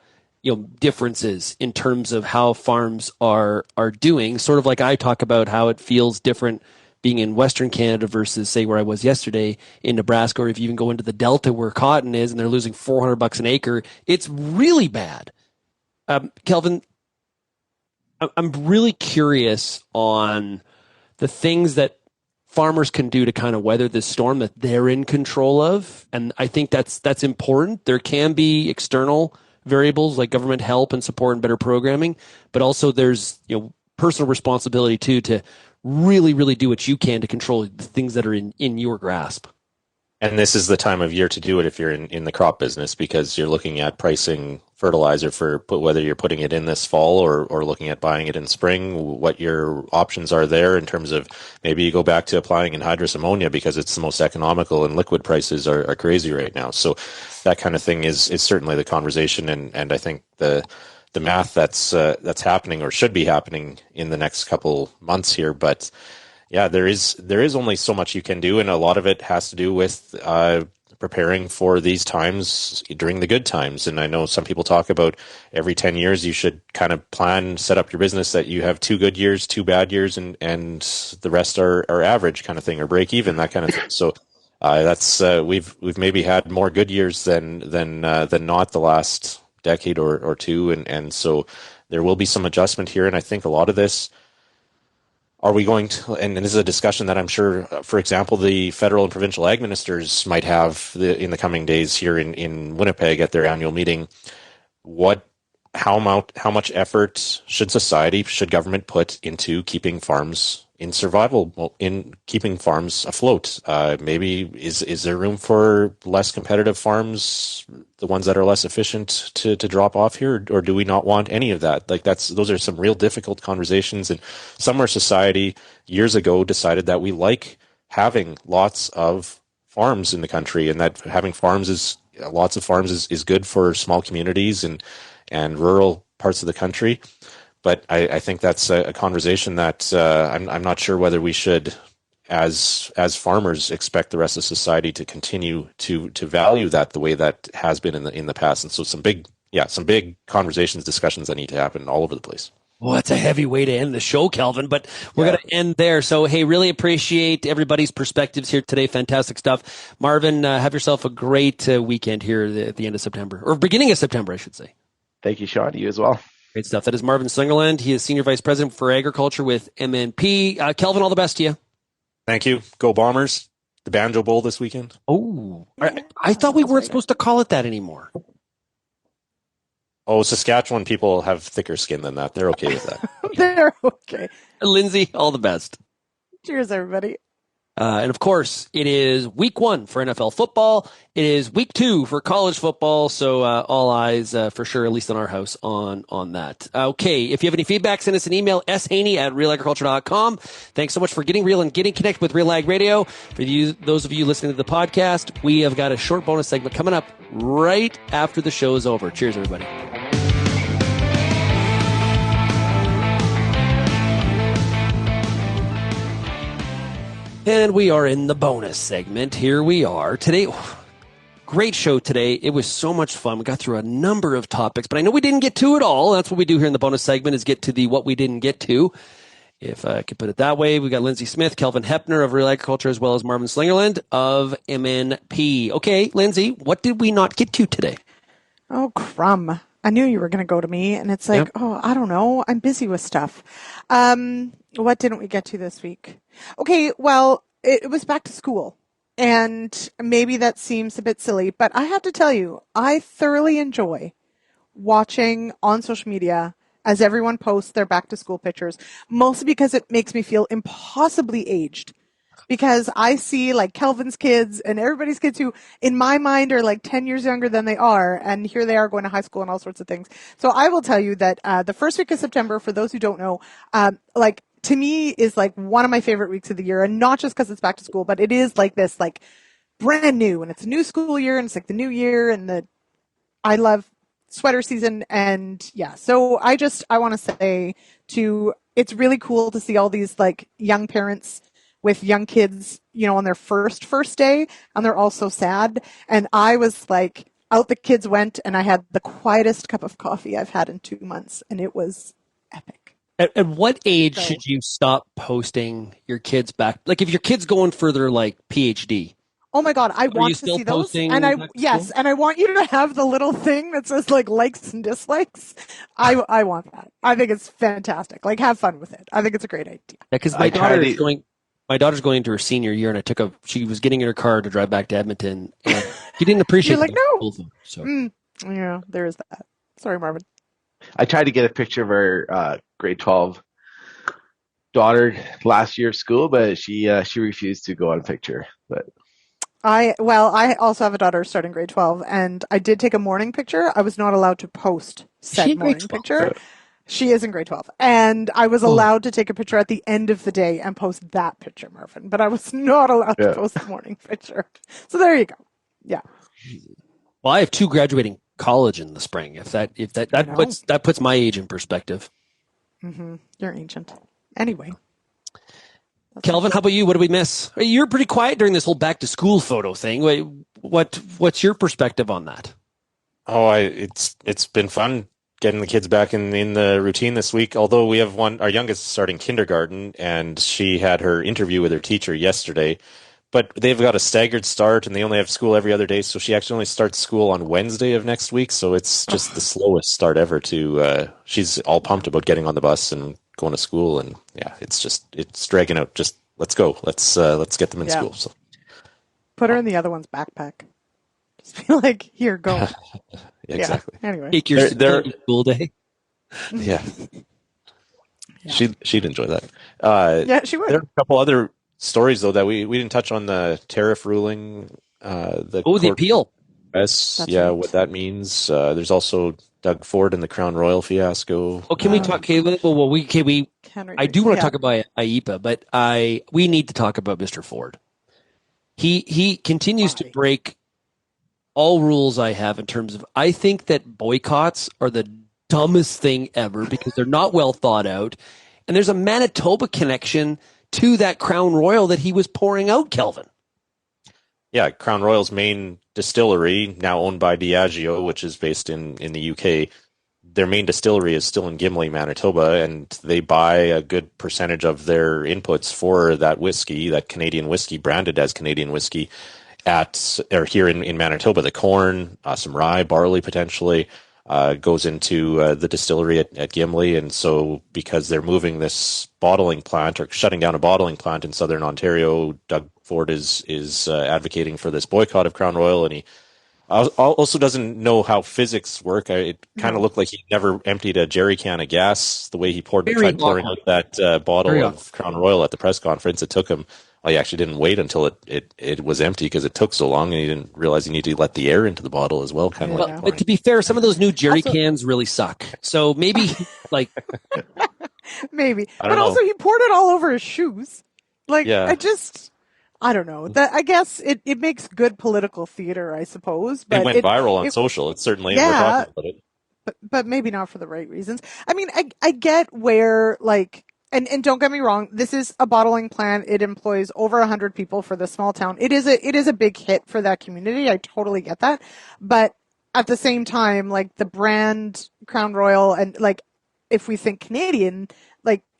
Differences in terms of how farms are doing. Sort of like I talk about how it feels different being in Western Canada versus, say, where I was yesterday in Nebraska, or if you even go into the Delta where cotton is and they're losing $400 an acre, it's really bad. Kelvin, I'm really curious on the things that farmers can do to kind of weather this storm that they're in control of, and I think that's important. There can be external variables like government help and support and better programming, but also there's personal responsibility too to really, really do what you can to control the things that are in your grasp. And this is the time of year to do it if you're in the crop business, because you're looking at pricing fertilizer for whether you're putting it in this fall or looking at buying it in spring, what your options are there in terms of maybe you go back to applying anhydrous ammonia because it's the most economical and liquid prices are crazy right now. So that kind of thing is certainly the conversation. And I think the math that's happening or should be happening in the next couple months here. But yeah, there is only so much you can do, and a lot of it has to do with preparing for these times during the good times. And I know some people talk about every 10 years you should kind of set up your business that you have 2 good years, 2 bad years, and the rest are average kind of thing, or break even, that kind of thing. So that's we've maybe had more good years than not the last decade or two, and so there will be some adjustment here. And I think a lot of this. Are we going to, and this is a discussion that I'm sure, for example, the federal and provincial ag ministers might have in the coming days here in Winnipeg at their annual meeting. How much effort should government put into keeping farms in survival, in keeping farms afloat? Maybe is there room for less competitive farms, the ones that are less efficient, to drop off here, or do we not want any of that? Like those are some real difficult conversations. And somewhere society years ago decided that we like having lots of farms in the country, and that having lots of farms is good for small communities and rural parts of the country. But I think that's a conversation that I'm not sure whether we should, as farmers, expect the rest of society to continue to value that the way that has been in the past. And so some big conversations, discussions that need to happen all over the place. Well, that's a heavy way to end the show, Kelvin, but we're going to end there. So, hey, really appreciate everybody's perspectives here today. Fantastic stuff. Marvin, have yourself a great weekend here at the end of September, or beginning of September, I should say. Thank you, Shaun. You as well. Great stuff. That is Marvin Slingerland. He is Senior Vice President for Agriculture with MNP. Kelvin, all the best to you. Thank you. Go Bombers. The Banjo Bowl this weekend. Oh, I thought we weren't supposed to call it that anymore. Oh, Saskatchewan people have thicker skin than that. They're okay with that. They're okay. Lyndsey, all the best. Cheers, everybody. And of course, it is week 1 for NFL football. It is week 2 for college football. So all eyes for sure, at least in our house, on that. Okay, if you have any feedback, send us an email, shaney@realagriculture.com. Thanks so much for getting real and getting connected with RealAg Radio. For those of you listening to the podcast, we have got a short bonus segment coming up right after the show is over. Cheers, everybody. And we are in the bonus segment. Here we are. Today, great show today. It was so much fun. We got through a number of topics, but I know we didn't get to it all. That's what we do here in the bonus segment, is get to the what we didn't get to, if I could put it that way. We got Lyndsey Smith, Kelvin Heppner of RealAgriculture, as well as Marvin Slingerland of MNP. Okay, Lyndsey, what did we not get to today? Oh, crumb. I knew you were going to go to me, and it's like, Oh, I don't know. I'm busy with stuff. What didn't we get to this week? Okay, well, it was back to school, and maybe that seems a bit silly, but I have to tell you, I thoroughly enjoy watching on social media as everyone posts their back to school pictures, mostly because it makes me feel impossibly aged. because I see like Kelvin's kids and everybody's kids who in my mind are like 10 years younger than they are. And here they are going to high school and all sorts of things. So I will tell you that the first week of September, for those who don't know, like to me is like one of my favorite weeks of the year. And not just because it's back to school, but it is like this, like brand new, and it's a new school year and it's like the new year, and I love sweater season. And yeah, so I want to say it's really cool to see all these like young parents with young kids, on their first day, and they're all so sad. And I was like, out the kids went, and I had the quietest cup of coffee I've had in 2 months, and it was epic. At what age should you stop posting your kids back? Like if your kid's going for their like PhD. Oh my God, I want to see those. And I want you to have the little thing that says like likes and dislikes. I want that. I think it's fantastic. Like have fun with it. I think it's a great idea. Yeah, because my daughter's going into her senior year, and she was getting in her car to drive back to Edmonton, and she didn't appreciate You're like, no. So. Yeah, there is that. Sorry, Marvin. I tried to get a picture of her grade 12 daughter last year of school, but she refused to go on a picture. But I also have a daughter starting grade 12, and I did take a morning picture. I was not allowed to post said morning picture. She is in grade 12, and I was allowed to take a picture at the end of the day and post that picture, Marvin, but I was not allowed to post the morning picture. So there you go. Yeah. Well, I have 2 graduating college in the spring. If that puts my age in perspective. Mm-hmm. You're ancient. Anyway. Kelvin, how about you? What did we miss? You're pretty quiet during this whole back to school photo thing. What's your perspective on that? Oh, it's been fun getting the kids back in the routine this week. Although we have our youngest starting kindergarten, and she had her interview with her teacher yesterday. But they've got a staggered start, and they only have school every other day. So she actually only starts school on Wednesday of next week. So it's just the slowest start ever. She's all pumped about getting on the bus and going to school, and yeah, it's dragging out. Just let's go. Let's get them in school. So put her in the other one's backpack. Just be like, here, go. Exactly. Yeah. Anyway, take your school day. Yeah. She'd enjoy that. Yeah, she would. There are a couple other stories though that we didn't touch on: the tariff ruling. The appeal. Right. What that means. There's also Doug Ford and the Crown Royal fiasco. Oh, can we talk? I do want to talk about IEPA, but we need to talk about Mr. Ford. He continues to break all rules I have in terms of. I think that boycotts are the dumbest thing ever because they're not well thought out, and there's a Manitoba connection to that Crown Royal that he was pouring out, Kelvin. Yeah, Crown Royal's main distillery, now owned by Diageo, which is based in the UK, their main distillery is still in Gimli, Manitoba, and they buy a good percentage of their inputs for that whiskey, that Canadian whiskey, branded as Canadian whiskey, here in Manitoba. The corn, some rye, barley potentially, goes into the distillery at Gimli. And so because they're moving this bottling plant or shutting down a bottling plant in southern Ontario, Doug Ford is advocating for this boycott of Crown Royal, and he also doesn't know how physics work. It kind of looked like he never emptied a jerry can of gas the way he tried pouring out that bottle of Crown Royal at the press conference. It took him. Well, he actually didn't wait until it was empty because it took so long, and he didn't realize he needed to let the air into the bottle as well. But to be fair, some of those new jerry cans really suck. So maybe maybe. But also he poured it all over his shoes. I don't know. I guess it makes good political theater, I suppose. But it went viral on social. It's certainly we're talking about it. But maybe not for the right reasons. I mean, I get where and don't get me wrong, this is a bottling plant. It employs over 100 people for this small town. It is a big hit for that community. I totally get that. But at the same time, the brand Crown Royal, and if we think Canadian,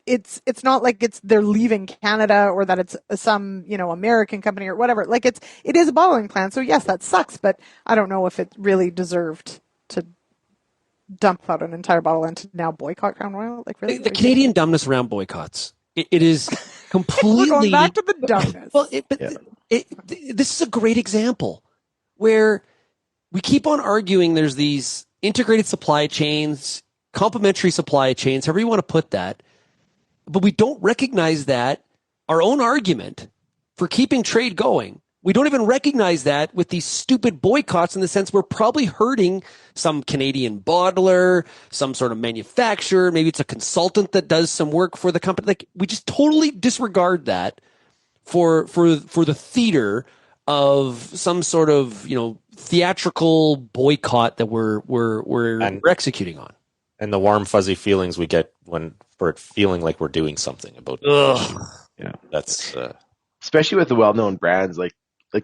it's not like they're leaving Canada or that it's some, American company or whatever. It is a bottling plant. So yes, that sucks, but I don't know if it really deserved to dump out an entire bottle and to now boycott Crown Royal. Really? The Canadian dumbness around boycotts. It is completely. We're going back to the dumbness. Well, this is a great example where we keep on arguing there's these integrated supply chains, complementary supply chains, however you want to put that. But we don't recognize that our own argument for keeping trade going. We don't even recognize that with these stupid boycotts, in the sense we're probably hurting some Canadian bottler, some sort of manufacturer. Maybe it's a consultant that does some work for the company. Like, we just totally disregard that for the theater of some sort of, theatrical boycott that we're executing on. And the warm, fuzzy feelings we get for it feeling like we're doing something about it. Yeah, that's especially with the well-known brands, like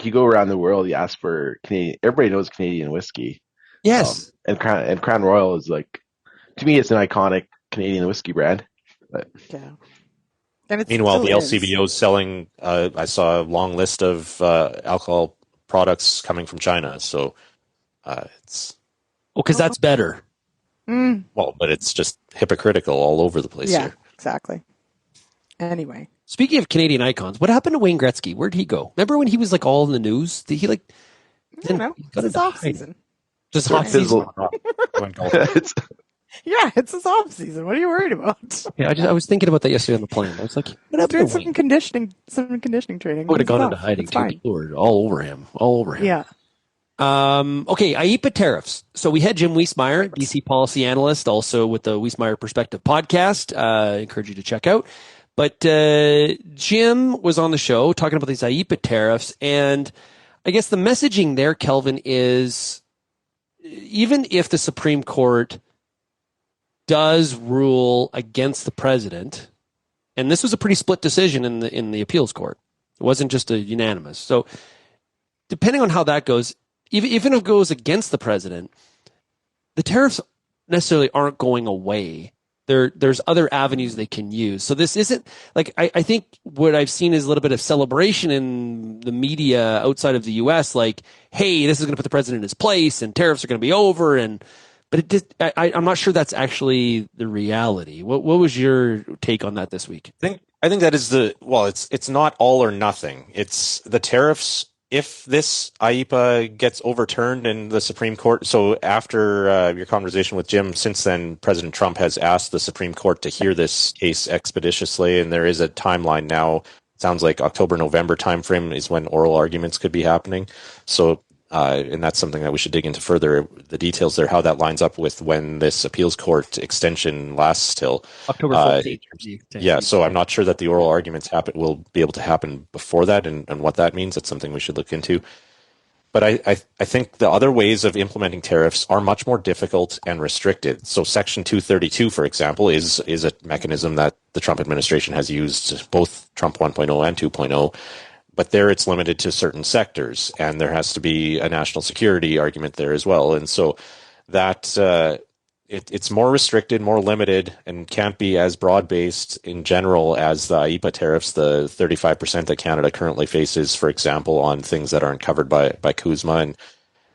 you go around the world, you ask for Canadian. Everybody knows Canadian whiskey. Yes, and Crown Royal is, like, to me, it's an iconic Canadian whiskey brand. But Yeah. meanwhile, the LCBO is selling. I saw a long list of alcohol products coming from China. So it's because that's better. Well, but it's just hypocritical all over the place here. Exactly. Anyway, speaking of Canadian icons, what happened to Wayne Gretzky? Where'd he go? Remember when he was like all in the news? Did he like? I don't know. It's off season. Just off season. Yeah, it's his off season. What are you worried about? Yeah, I was thinking about that yesterday on the plane. I was like, what happened to Wayne? Some conditioning training. I would have gone into hiding too. People were all over him. Yeah. Okay, IEPA tariffs. So we had Jim Wiesmeyer, DC policy analyst, also with the Wiesmeyer Perspective podcast. I encourage you to check out. But Jim was on the show talking about these IEPA tariffs, and I guess the messaging there, Kelvin, is even if the Supreme Court does rule against the president, and this was a pretty split decision in the appeals court. It wasn't just a unanimous. So depending on how that goes, even if it goes against the president, the tariffs necessarily aren't going away. There's other avenues they can use. So this isn't like, I think what I've seen is a little bit of celebration in the media outside of the US, like, hey, this is going to put the president in his place and tariffs are going to be over. But I'm not sure that's actually the reality. What was your take on that this week? I think that is it's not all or nothing. It's the tariffs. If this IEPA gets overturned in the Supreme Court, so after your conversation with Jim, since then, President Trump has asked the Supreme Court to hear this case expeditiously, and there is a timeline now. It sounds like October-November timeframe is when oral arguments could be happening. So, and that's something that we should dig into further, the details there, how that lines up with when this appeals court extension lasts till October 14th. Yeah, so I'm not sure that the oral arguments will be able to happen before that, and what that means. That's something we should look into. But I think the other ways of implementing tariffs are much more difficult and restricted. So Section 232, for example, is a mechanism that the Trump administration has used, both Trump 1.0 and 2.0. But there it's limited to certain sectors, and there has to be a national security argument there as well. And so that it's more restricted, more limited, and can't be as broad-based in general as the IEPA tariffs, the 35% that Canada currently faces, for example, on things that aren't covered by CUSMA.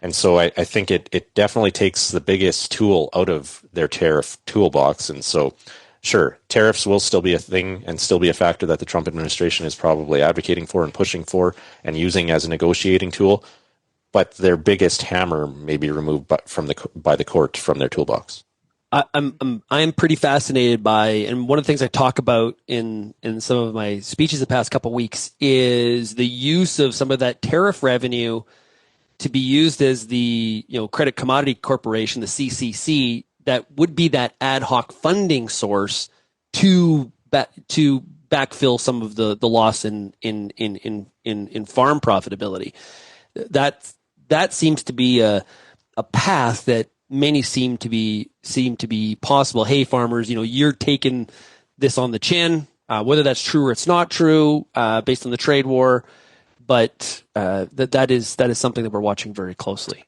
And so I think it definitely takes the biggest tool out of their tariff toolbox. And so sure, tariffs will still be a thing and still be a factor that the Trump administration is probably advocating for and pushing for and using as a negotiating tool, but their biggest hammer may be removed by the court from their toolbox. I'm pretty fascinated by, and one of the things I talk about in some of my speeches the past couple of weeks is the use of some of that tariff revenue to be used as the Credit Commodity Corporation, the CCC, that would be that ad hoc funding source to backfill some of the loss in farm profitability. That seems to be a path that many seem to be possible. Hey, farmers, you're taking this on the chin, whether that's true or it's not true, based on the trade war. But that is something that we're watching very closely.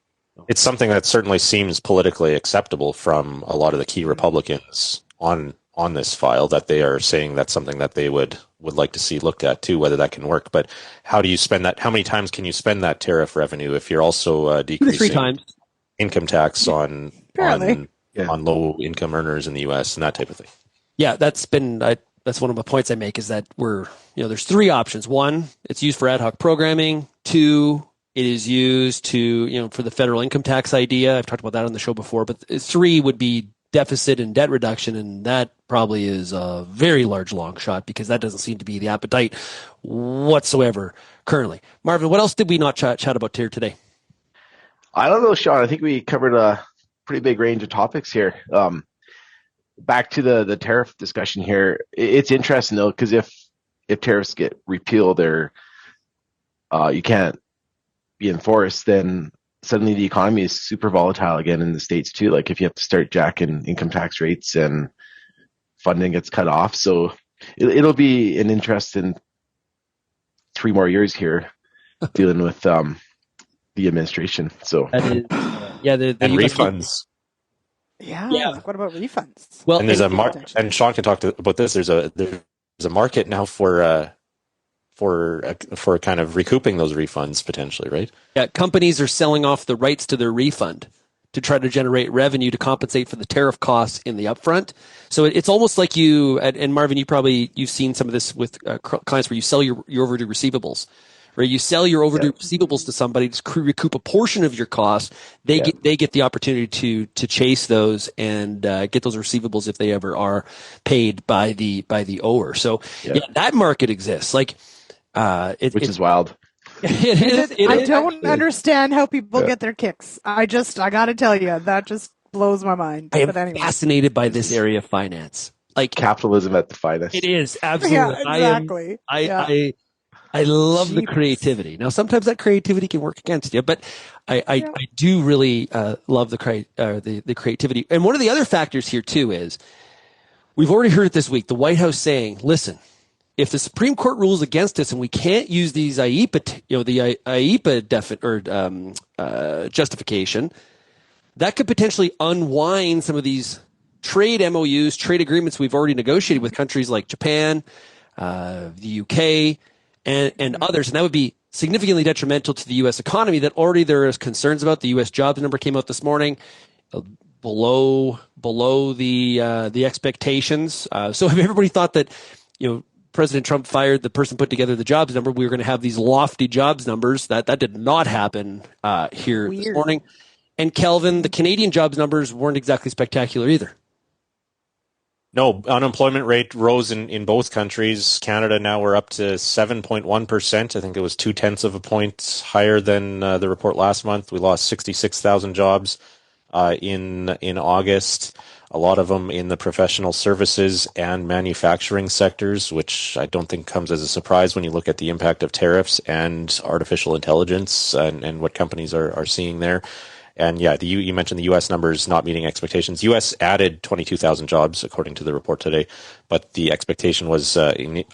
It's something that certainly seems politically acceptable from a lot of the key Republicans on this file, that they are saying that's something that they would like to see looked at too, whether that can work. But how do you spend that? How many times can you spend that tariff revenue if you're also decreasing 3 times income tax on low income earners in the U.S. and that type of thing? Yeah, that's one of the points I make, is that there's 3 options. 1, it's used for ad hoc programming. 2, it is used to, for the federal income tax idea. I've talked about that on the show before. But 3 would be deficit and debt reduction, and that probably is a very large long shot because that doesn't seem to be the appetite whatsoever currently. Marvin, what else did we not chat about here today? I don't know, Shaun. I think we covered a pretty big range of topics here. Back to the tariff discussion here. It's interesting though, because if tariffs get repealed or you can't be enforced, then suddenly the economy is super volatile again in the States too. Like if you have to start jacking income tax rates and funding gets cut off. So it'll be an interesting 3 more years here dealing with the administration. So and refunds. Yeah. Like what about refunds? Well, and there's and Shaun can talk about this. There's a market now for kind of recouping those refunds potentially, right? Yeah, companies are selling off the rights to their refund to try to generate revenue to compensate for the tariff costs in the upfront. So it's almost like you, and Marvin, you've seen some of this with clients where you sell your overdue receivables, where you sell your overdue receivables to somebody to recoup a portion of your costs. They get the opportunity to chase those and get those receivables if they ever are paid by the ower. So that market exists. Like, which is wild. I don't understand how people get their kicks. I got to tell you, that just blows my mind. I am fascinated by this area of finance. Like capitalism at the finest. It is, absolutely. Yeah, exactly. I love the creativity. Now, sometimes that creativity can work against you, but I do really love the creativity. And one of the other factors here too is we've already heard it this week. The White House saying, "Listen, if the Supreme Court rules against us and we can't use these IEPA justification, that could potentially unwind some of these trade MOUs, trade agreements we've already negotiated with countries like Japan, the UK, and others, and that would be significantly detrimental to the U.S. economy that already there is concerns about." The U.S. jobs number came out this morning, below the expectations. So if everybody thought that President Trump fired the person put together the jobs number, we were going to have these lofty jobs numbers. That did not happen here this morning. And Kelvin, the Canadian jobs numbers weren't exactly spectacular either. No, unemployment rate rose in both countries. Canada, now we're up to 7.1%. I think it was 0.2 of a point higher than the report last month. We lost 66,000 jobs in August. A lot of them in the professional services and manufacturing sectors, which I don't think comes as a surprise when you look at the impact of tariffs and artificial intelligence and what companies are seeing there. And you mentioned the U.S. numbers not meeting expectations. U.S. added 22,000 jobs according to the report today, but the expectation was a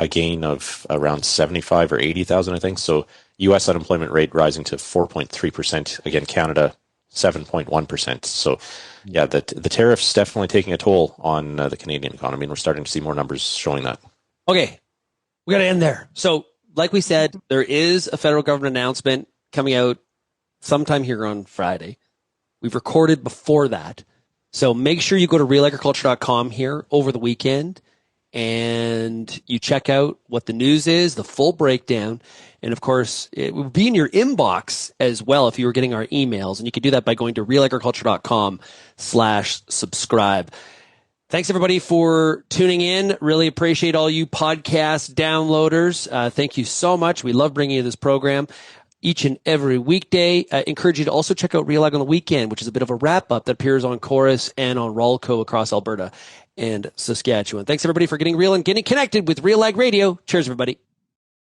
gain of around 75 or 80,000, I think. So U.S. unemployment rate rising to 4.3%. Again, Canada 7.1%. So the tariffs definitely taking a toll on the Canadian economy, and we're starting to see more numbers showing that. Okay, we got to end there. So like we said, there is a federal government announcement coming out sometime here on Friday. We've recorded before that. So make sure you go to RealAgriculture.com here over the weekend and you check out what the news is, the full breakdown. And of course, it will be in your inbox as well if you were getting our emails. And you can do that by going to realagriculture.com/subscribe. Thanks everybody for tuning in. Really appreciate all you podcast downloaders. Thank you so much. We love bringing you this program each and every weekday. Encourage you to also check out RealAg on the weekend, which is a bit of a wrap-up that appears on Chorus and on Rolco across Alberta and Saskatchewan. Thanks, everybody, for getting real and getting connected with RealAg Radio. Cheers, everybody.